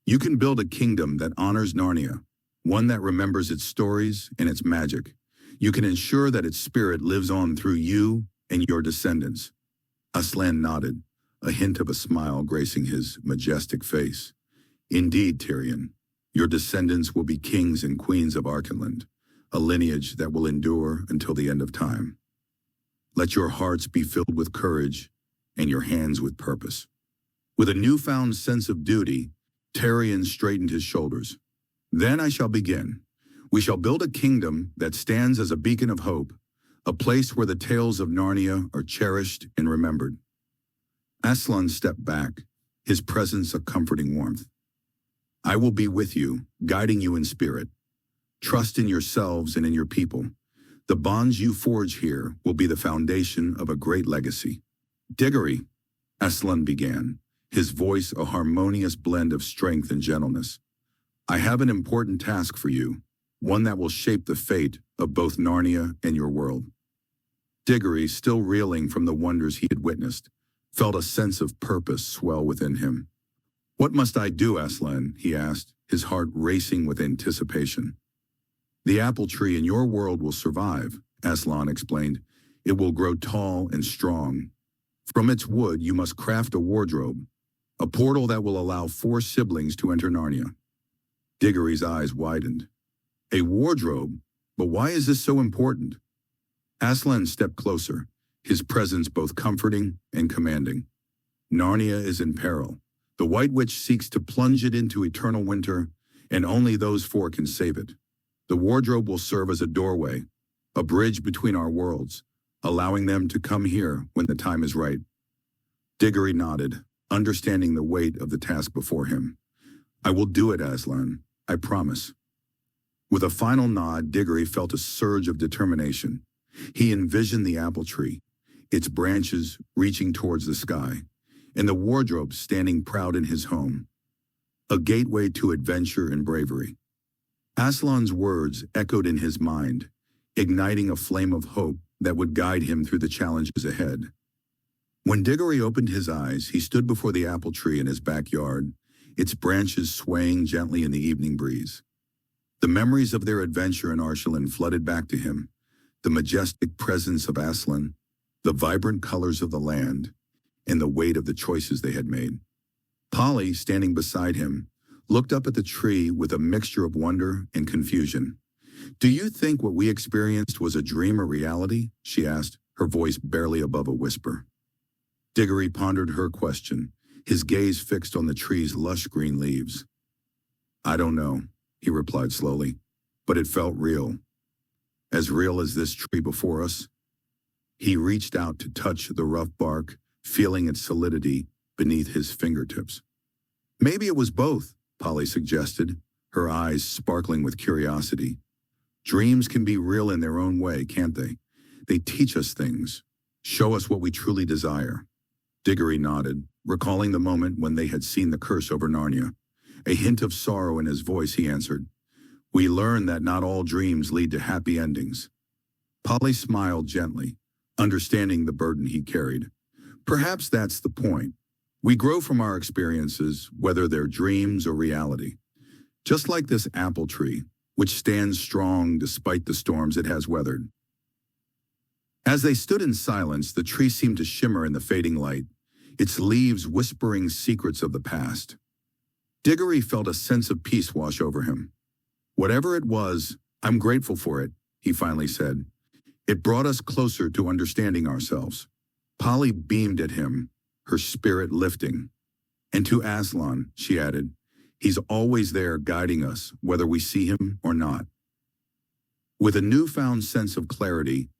You can build a kingdom that honors Narnia, one that remembers its stories and its magic. You can ensure that its spirit lives on through you and your descendants. Aslan nodded, a hint of a smile gracing his majestic face. Indeed, Tyrion, your descendants will be kings and queens of Archenland, a lineage that will endure until the end of time. Let your hearts be filled with courage and your hands with purpose. With a newfound sense of duty, Tyrion straightened his shoulders. Then I shall begin. We shall build a kingdom that stands as a beacon of hope, a place where the tales of Narnia are cherished and remembered. Aslan stepped back, his presence a comforting warmth. I will be with you, guiding you in spirit. Trust in yourselves and in your people. The bonds you forge here will be the foundation of a great legacy. Digory, Aslan began, his voice a harmonious blend of strength and gentleness. I have an important task for you, one that will shape the fate of both Narnia and your world. Digory, still reeling from the wonders he had witnessed, felt a sense of purpose swell within him. What must I do, Aslan? He asked, his heart racing with anticipation. The apple tree in your world will survive, Aslan explained. It will grow tall and strong. From its wood, you must craft a wardrobe, a portal that will allow 4 siblings to enter Narnia. Digory's eyes widened. A wardrobe? But why is this so important? Aslan stepped closer, his presence both comforting and commanding. Narnia is in peril. The White Witch seeks to plunge it into eternal winter, and only those 4 can save it. The wardrobe will serve as a doorway, a bridge between our worlds, allowing them to come here when the time is right. Digory nodded, understanding the weight of the task before him. I will do it, Aslan. I promise. With a final nod, Digory felt a surge of determination. He envisioned the apple tree, its branches reaching towards the sky, and the wardrobe standing proud in his home, a gateway to adventure and bravery. Aslan's words echoed in his mind, igniting a flame of hope that would guide him through the challenges ahead. When Digory opened his eyes, he stood before the apple tree in his backyard, its branches swaying gently in the evening breeze. The memories of their adventure in Archenland flooded back to him, the majestic presence of Aslan, the vibrant colors of the land, and the weight of the choices they had made. Polly, standing beside him, looked up at the tree with a mixture of wonder and confusion. "Do you think what we experienced was a dream or reality?" she asked, her voice barely above a whisper. Digory pondered her question, his gaze fixed on the tree's lush green leaves. "I don't know," he replied slowly, "but it felt real. As real as this tree before us." He reached out to touch the rough bark, feeling its solidity beneath his fingertips. "Maybe it was both," Polly suggested, her eyes sparkling with curiosity. "Dreams can be real in their own way, can't they? They teach us things, show us what we truly desire." Digory nodded, recalling the moment when they had seen the curse over Narnia. A hint of sorrow in his voice, he answered, "We learn that not all dreams lead to happy endings." Polly smiled gently, understanding the burden he carried. "Perhaps that's the point. We grow from our experiences, whether they're dreams or reality. Just like this apple tree, which stands strong despite the storms it has weathered." As they stood in silence, the tree seemed to shimmer in the fading light, its leaves whispering secrets of the past. Digory felt a sense of peace wash over him. "Whatever it was, I'm grateful for it," he finally said. "It brought us closer to understanding ourselves." Polly beamed at him, her spirit lifting. "And to Aslan," she added, "he's always there guiding us, whether we see him or not." With a newfound sense of clarity,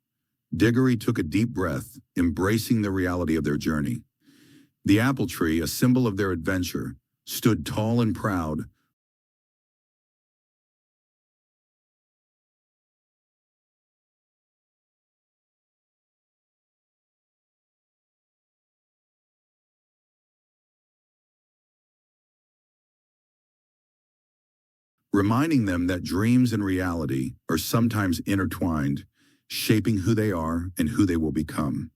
Digory took a deep breath, embracing the reality of their journey. The apple tree, a symbol of their adventure, stood tall and proud, reminding them that dreams and reality are sometimes intertwined, shaping who they are and who they will become.